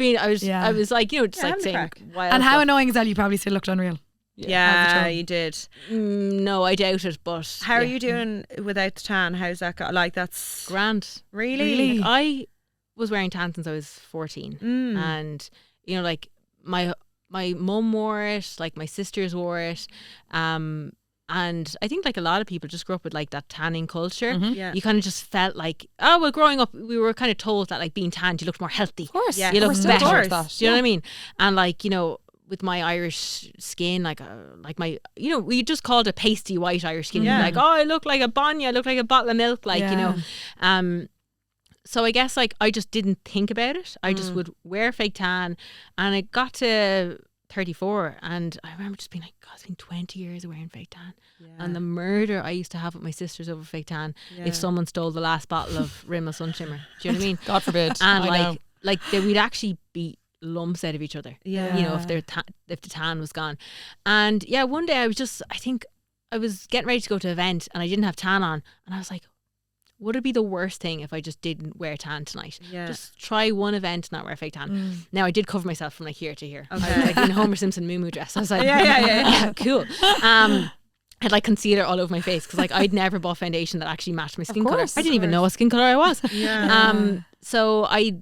like, you know, just like saying wild And how stuff. annoying is that? You probably still looked unreal. Yeah, you did. No, I doubt it. But how are you doing without the tan? How's that got? Like that's grand. Really? Like, I was wearing tan since I was 14, and you know, like my mum wore it, like my sisters wore it, and And I think like a lot of people just grew up with like that tanning culture. Yeah. You kind of just felt like, oh, well, growing up, we were kind of told that like being tanned, you looked more healthy. Of course. Yeah. You look Of better. course. Do you know what I mean? And like, you know, with my Irish skin, like my, you know, we just called it pasty white Irish skin. Yeah. Like, oh, I look like a banya, I look like a bottle of milk, like, you know. So I guess like I just didn't think about it. I just would wear fake tan, and it got to 34, and I remember just being like, God, it's been 20 years of wearing fake tan. And the murder I used to have with my sisters over fake tan if someone stole the last bottle of Rimmel Sun Shimmer. Do you know what I mean? God forbid. And like we'd actually beat lumps out of each other. Yeah. You know, if the tan was gone. And yeah, one day I think I was getting ready to go to an event and I didn't have tan on, and I was like, would it be the worst thing if I just didn't wear tan tonight? Yeah. Just try one event and not wear fake tan. Now I did cover myself from like here to here. Okay. I was like in Homer Simpson moo dress. I was like, Yeah. cool. I had like concealer all over my face because like I'd never bought foundation that actually matched my skin colour. I didn't even know what skin colour I was. So I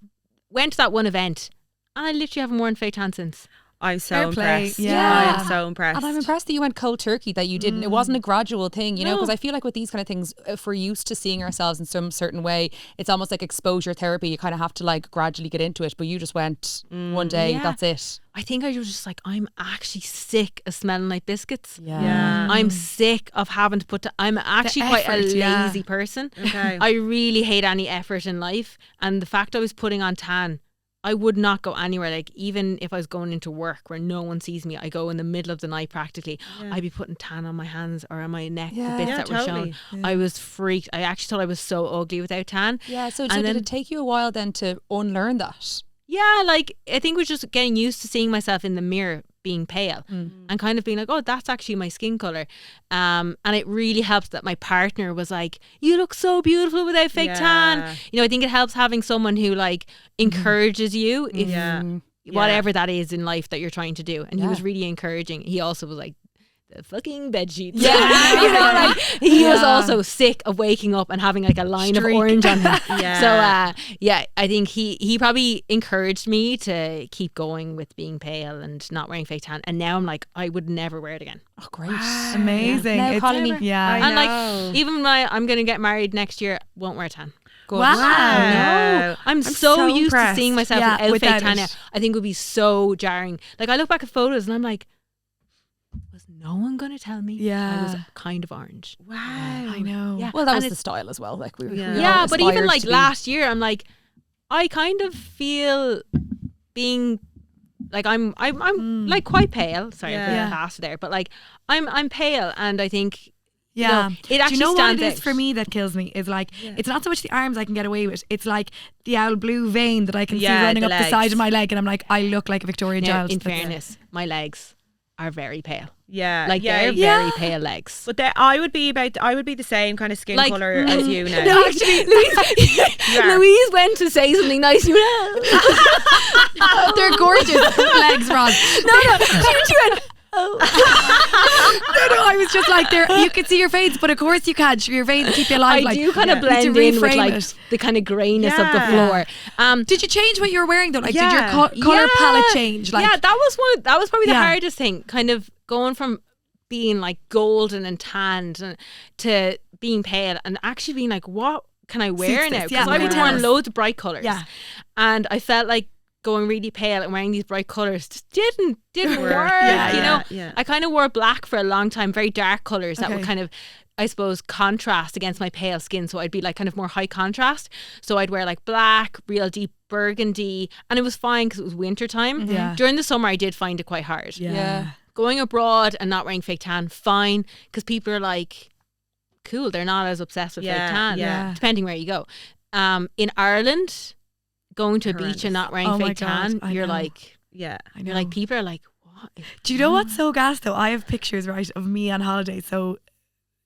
went to that one event and I literally haven't worn fake tan since. I'm so impressed. Yeah. I'm so impressed. And I'm impressed that you went cold turkey, that you didn't. It wasn't a gradual thing, you know, because I feel like with these kind of things, if we're used to seeing ourselves in some certain way, it's almost like exposure therapy. You kind of have to like gradually get into it. But you just went one day, that's it. I think I was just like, I'm actually sick of smelling like biscuits. Yeah. I'm sick of having to I'm actually quite a lazy person. Okay. I really hate any effort in life. And the fact I was putting on tan, I would not go anywhere. Like even if I was going into work where no one sees me, I go in the middle of the night practically. I'd be putting tan on my hands or on my neck, the bits that were shown. I was freaked. I actually thought I was so ugly without tan. Yeah, so did it take you a while then to unlearn that? Yeah, like I think it was just getting used to seeing myself in the mirror being pale and kind of being like, oh, that's actually my skin colour. And it really helped that my partner was like, you look so beautiful without fake tan. You know, I think it helps having someone who like encourages you if whatever that is in life that you're trying to do. And he was really encouraging. He also was like, the fucking bed sheets. You know, like he was also sick of waking up and having like a line of orange on him. So I think he probably encouraged me to keep going with being pale and not wearing fake tan. And now I'm like, I would never wear it again. Oh, great. Amazing. Now It's calling me. And like even when I'm gonna get married next year, won't wear tan. Good. Wow. I'm so used to seeing myself without fake tan now. I think it would be so jarring. Like I look back at photos and I'm like, was no one going to tell me I was kind of orange? Wow. I know. Yeah. Well, that was the style as well. Like we but even like last year, I'm like, I kind of feel being like I'm like quite pale. Sorry, I put the past there, but like I'm pale, and I think. Yeah. It actually Do you know what it stands is out. for me that kills me is like it's not so much the arms I can get away with, it's like the owl blue vein that I can see running up the side of my leg, and I'm like, I look like a Victorian Now, child. in fairness, my legs are very pale. Yeah. Like they're very pale legs. But I would be the same kind of skin colour as you now. No, actually, Louise went to say something nice. You know, They're gorgeous legs, Roz. no, she went. No, I was just like, there. You can see your veins, but of course you can't. Your veins keep you alive. I do kind of blend in with like the kind of greyness of the floor. Did you change what you were wearing though? Like, did your color palette change? Like, that was probably the hardest thing. Kind of going from being like golden and tanned to being pale, and actually being like, what can I wear now? Because I would wear loads of bright colours, and I felt like going really pale and wearing these bright colours just didn't work. You know, I kind of wore black for a long time, very dark colours that would kind of, I suppose, contrast against my pale skin. So I'd be like kind of more high contrast. So I'd wear like black, real deep burgundy, and it was fine because it was winter time. During the summer, I did find it quite hard. Going abroad and not wearing fake tan, fine, because people are like, cool, they're not as obsessed with fake tan, depending where you go. In Ireland, going to a beach and not wearing fake tan, you're like, you're like, people are like, what? Do you know what's so gas though? I have pictures, right, of me on holiday. So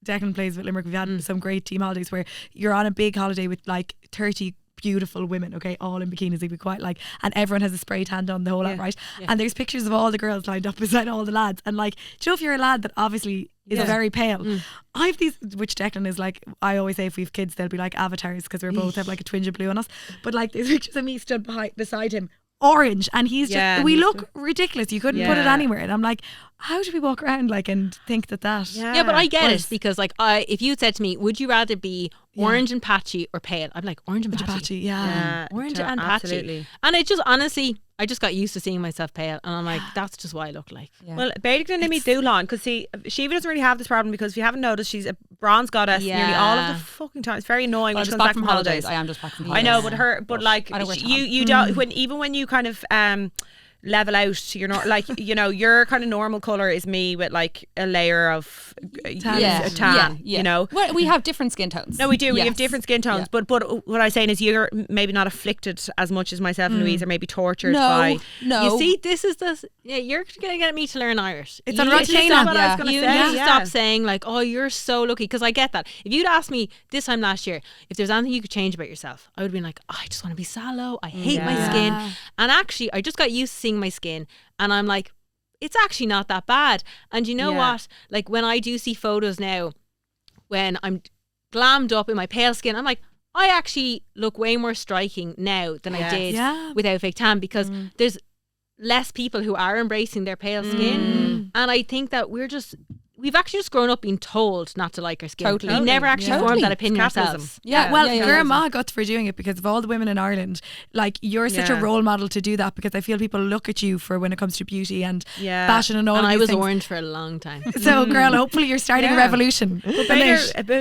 Declan plays with Limerick. We've had some great team holidays where you're on a big holiday with like 30 beautiful women, okay, all in bikinis. They'd be quite like, and everyone has a spray tan on the whole lot, right? And there's pictures of all the girls lined up beside all the lads. And like, do you know, if you're a lad that obviously is very pale, I have these, which Declan is like, I always say if we have kids, they'll be like avatars because we both have like a twinge of blue on us. But like, there's pictures of me stood beside him, orange, and he's just Yeah, we he's look ridiculous. You couldn't put it Yeah. anywhere, and I'm like, how do we walk around like and think that Yeah, but I get Whereas- it because like if you said to me, would you rather be orange and patchy or pale? I'm like orange and patchy. yeah. Orange and patchy. absolutely. And it just honestly, I just got used to seeing myself pale, and I'm like, that's just what I look like. Well, Beidir Nimi Dúlan, because see, Shiva doesn't really have this problem because if you haven't noticed, she's a bronze goddess nearly all of the fucking time. It's very annoying when I'm she just comes back from holidays. I am just back from I holidays. know, but like I don't wear you don't even when you kind of level out, you're not like your kind of normal color is me with like a layer of a tan. You know, well, we have different skin tones. no, we do. We Yes. have different skin tones, but what I'm saying is you're maybe not afflicted as much as myself and Louise, or maybe tortured by. No, You see, this is the you're gonna get me to learn Irish. It's on You need to Rotterdam. stop- what I was gonna You say, need to yeah. stop saying like, oh, you're so lucky, because I get that. If you'd asked me this time last year if there's anything you could change about yourself, I would have been like, oh, I just want to be sallow. I hate my skin, and actually, I just got used to seeing my skin, and I'm like, it's actually not that bad. And you know what? Like when I do see photos now, when I'm glammed up in my pale skin, I'm like, I actually look way more striking now than I did without fake tan, because there's less people who are embracing their pale skin, and I think that we've actually just grown up being told not to like our skin. Totally. We never actually formed that opinion It's capitalism. ourselves. Well, yeah. Grandma got for doing it because of all the women in Ireland. Like you're such a role model to do that, because I feel people look at you for when it comes to beauty and fashion and all And of I these was things. orange for a long time. So, girl, hopefully you're starting a revolution. Beidir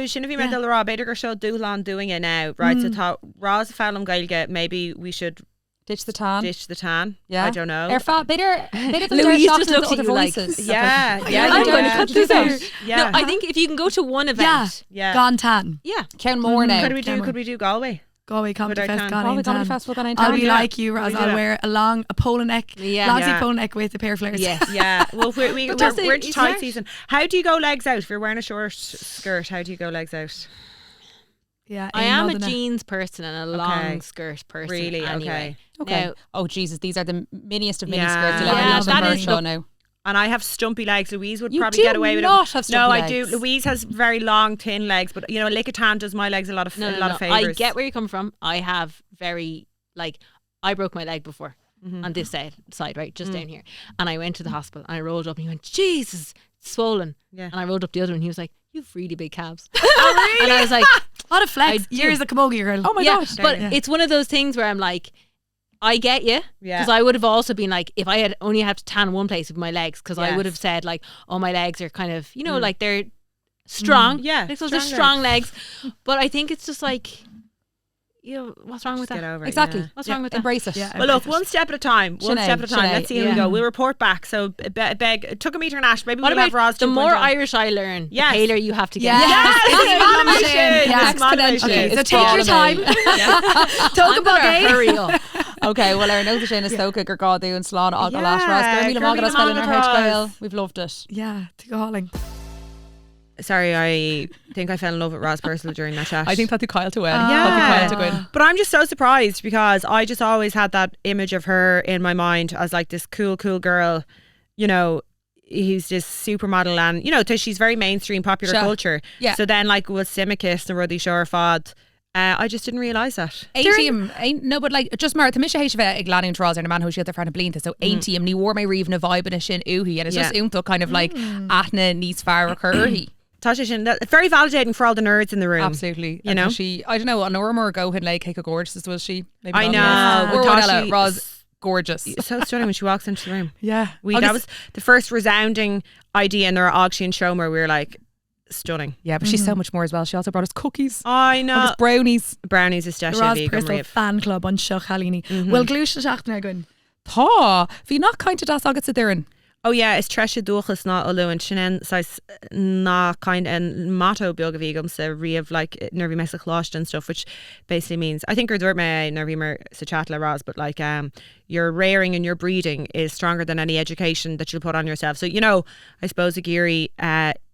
Shinna bhí me dul rá Beidir gur seo Dúlan doing it now, right? So tá Roz Purcell Gaeilge, maybe we should ditch the tan. ditch the tan. Yeah, I don't know. Better Louise just looks at other you like, voices. Yeah, I'm going to cut this out. Yeah. No, I think if you can go to one event, Yeah. Gone tan. Count more now. Could we do Galway? Galway Comedy Would I Fest, tan? gone Galway in Comedy tan. Festival, gone in I'll tan. be Yeah. like you, Roz. do I'll that. wear a polo neck, lousy Yeah. polo neck with a pair of flares. yes. Yeah. Well, we're just into it's tight hard. season. How do you go legs out? If you're wearing a short skirt, how do you go legs out? Yeah, I in am a Northern jeans person and a long skirt person. Really? Anyway. Okay. Now, Oh Jesus, these are the miniest of mini Yeah. skirts you'll ever Yeah, use that on is show the- now. And I have stumpy legs. Louise would You probably do get away with not it. have No, stumpy I do. legs. Louise has very long, thin legs, but a lick of tan does my legs a lot of no. of favors. I get where you come from. I have very I broke my leg before on this side, right, just down here, and I went to the hospital and I rolled up and he went, Jesus, it's swollen. Yeah. And I rolled up the other one and he was like, you've really big calves. Oh, really? And I was like, What a flex. I do. Years of camogie, girl. Oh my yeah, gosh. but Yeah. it's one of those things where I'm like, I get you, Yeah. because I would have also been like, if I had only had to tan one place with my legs, because I would have said like, oh, my legs are kind of, like they're strong. Yeah, Like, those are strong legs. But I think it's just like, what's wrong with Get that? over it, Exactly. yeah. What's wrong with that? Embrace it. Yeah. Well, look, one step at a time. One Sinead, step at a time. Sinead, Let's see how we go. We'll report back. So, beg. It took a meter and ash. Maybe What we'll have about Roz the 2.0. more Irish I learn, Yes. the paler you have to get? Yes. It's motivation. Yeah, It's motivation. Okay, so It's take your time. bottoming. Talk I'm about gonna it. hurry up. Okay, well, our note sin is soca gur gádú and slán aga lás Roz. Gurmí le mágad spell in our head gael. We've loved it. Yeah, to go hauling. Sorry, I think I fell in love with Roz Purcell during that chat. that the Kyle to win. Yeah. But I'm just so surprised because I just always had that image of her in my mind as like this cool girl, who's this supermodel, and she's very mainstream popular Sure. culture. Yeah. So then like with Simicus and Ruddy Shore Fod, I just didn't realise that. Ain't no, but like just mar the Misha H ag Lanning Trolls and a man who she had their friend of Blinta. So ain't him ni war my reeve na vibe in a shin uhi, and it's just unto kind of like atna needs far curry. Tasha Shin, it's very validating for all the nerds in the room. Absolutely. You know? She, I don't know, on Norma go and like Keiko gorgeous was she? Maybe I not. know. Or Tasha- Ella, Roz gorgeous. So stunning when she walks into the room. Yeah. That was the first resounding idea in our Ogshi and Shomer. We were like, stunning. Yeah, but she's so much more as well. She also brought us cookies. I know. Agus brownies. Brownies is The Dasha Roz vegan Purcell rave. fan club on Shoch Halini. Well, glúiste seachtain agan. Tá. Bhí nach kainte das agat sa dúrin. Oh yeah, it's Tresha Duchas not Olu and Shinen size na kind and motto biog of egum so of like nervy mesaclost and stuff, which basically means I think you're nervy mer sachatla raz, but like your rearing and your breeding is stronger than any education that you'll put on yourself. So I suppose a Geary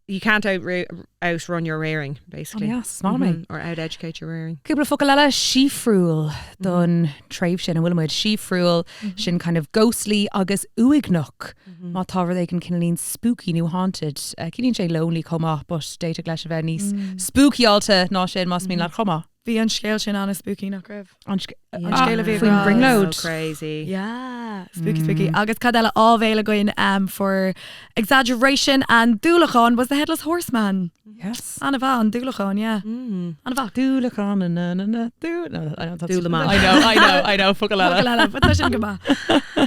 you can't outrun your rearing basically. Oh yes, small me. Or out educate your rearing. Cúpla focalela sífriúil don tréimh sin a bhfuilmuid sífriúil sin kind of ghostly agus uignach má tábhar they can kinda spooky new haunted cílín sé lonely comma but data gleis a bheith níos spooky alta ná sin mas mín le comma Bhí an scéil sin anna spooky nach raibh. an scéile bhí faoin bringload. Crazy. Yeah, spooky. Agus cadella ábhéile going for exaggeration and Dúlachán was the headless horseman. Yes. Anna bha, Dúlachán, yeah. Anna bha. Dúlachán na I know that's Dúlaman. I know fuck a lot. But that's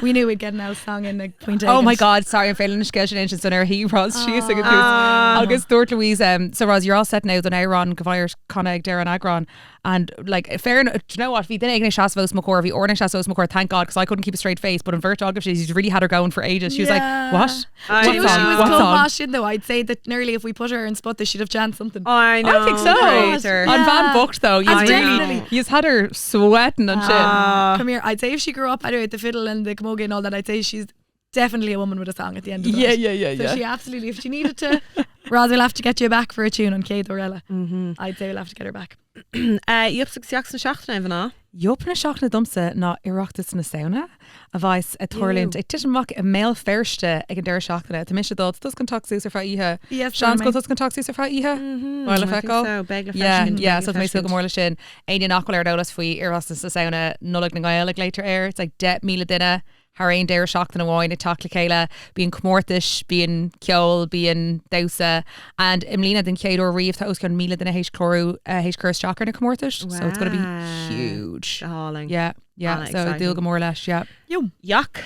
we knew we'd get an Alice song in the Queen Oh my god, sorry, I'm failing to schedule an inch on he Roz she singing August Thort Louise so Roz you're all set now the Iron Gavire Conag Darren Agron and like fair enough, do you know what if he didn't Ignish Shasvos McCor if he ordered Shasvos McCor thank god because I couldn't keep a straight face but in Virtual she's really had her going for ages. She was like what? Do you know she was What song? co-mashing though? I'd say that nearly if we put her in spot this she'd have chanted something. I know. I think so. Crazy. On Van Booked though, Definitely. you've had her sweating and shit. Come here, I'd say if she grew up anyway with the fiddle and the camogie and all that I'd say she's definitely a woman with a song at the end of that. So she absolutely, if she needed to, Roz will have to get you back for a tune on Kate Orella. I'd say we'll have to get her back. You up to seachtain seachtain even Jop na seachna dumsa ná iireachtas na saona a bhais a thorlint ag tiisiach a mail ferste ag an deir seachna tá mis dod tus contact súsar fa ihe sean go tus contact súsar fa ihe well feco so mé go mórla sin ein nachil ar dolas faoi iireachtas na saona nulag na gael later air it's like 10 míle duine har ein deir seachtain amháin ag tacla chéile bíon comórtais bíon ceol bíon dausa and imlína den chéadú riomh tá os gon míle duine héis chlorú héis chusteachar na comórtais so it's going to be huge. Yeah, so deal go more leis, yeah. Yuck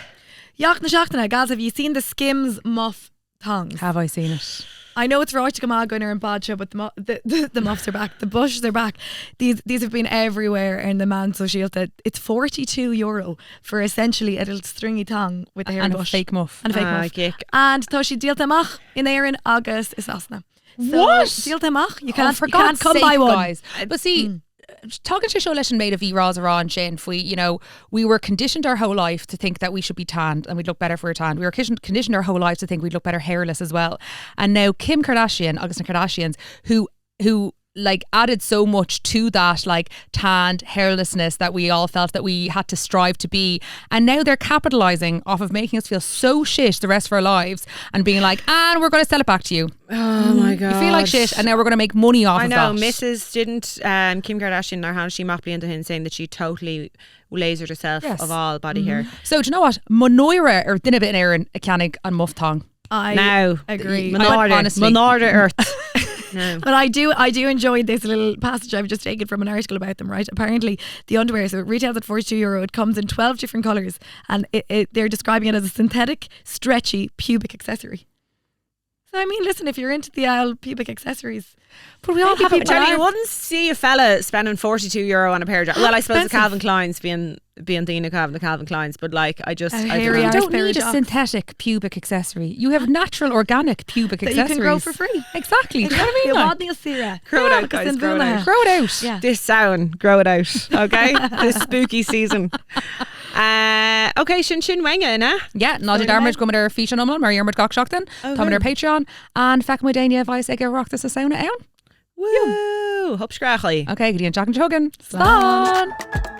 na seachtainna, guys, have you seen the Skims muff tongues? Have I seen it? I know it's right to come on going in bad show, but the muffs are back, the bushes are back. These have been everywhere in the man so shielded. It's €42 for essentially a little stringy tongue with a hair and bush. A fake muff. And a fake muff. Gick. And tá she díalta amach in éireann agus is asna. So, What? Díalta amach, you can't come sake, by one. guys. But see, talking to show lesson made of Roz around Shane, we were conditioned our whole life to think that we should be tanned and we'd look better for a tan. We were conditioned our whole life to think we'd look better hairless as well. And now Kim Kardashian, agus na Kardashians, who like added so much to that like tanned hairlessness that we all felt that we had to strive to be, and now they're capitalizing off of making us feel so shit the rest of our lives and being like, and we're going to sell it back to you. Oh my god, you feel like shit and now we're going to make money off of that. I know Mrs. didn't Kim Kardashian or she mapped into him saying that she totally lasered herself of all body hair. So do you know what Monoira or dinna bit Aaron a canig and muff tongue. I now agree. Monarda Earth. No. But I do enjoy this little passage I've just taken from an article about them, right? Apparently the underwear, so it retails at €42. It comes in 12 different colours and they're describing it as a synthetic, stretchy pubic accessory. So I mean, listen, if you're into the pubic accessories, but we all have people. You wouldn't see a fella spending €42 on a pair of jackets. Well, I suppose the Calvin Klein's being Dina the Calvin Klein's, but like I don't need a synthetic pubic accessory. You have natural, organic pubic accessories that you can grow for free. Exactly. Do you know what I mean? Grow it out, guys. Grow it out. Grow it out. Yeah. This sound, grow it out. Okay, this spooky season. Okay, sin wenge na? Yeah, Nigel Darmage go ar fi an omlan mar armid gach seachtain Tá ar Patreon and feck my Dania bhais ag rocktas a sauna ann. Woo! Hop scrachly. Okay, good Jack and Jogan. Slán.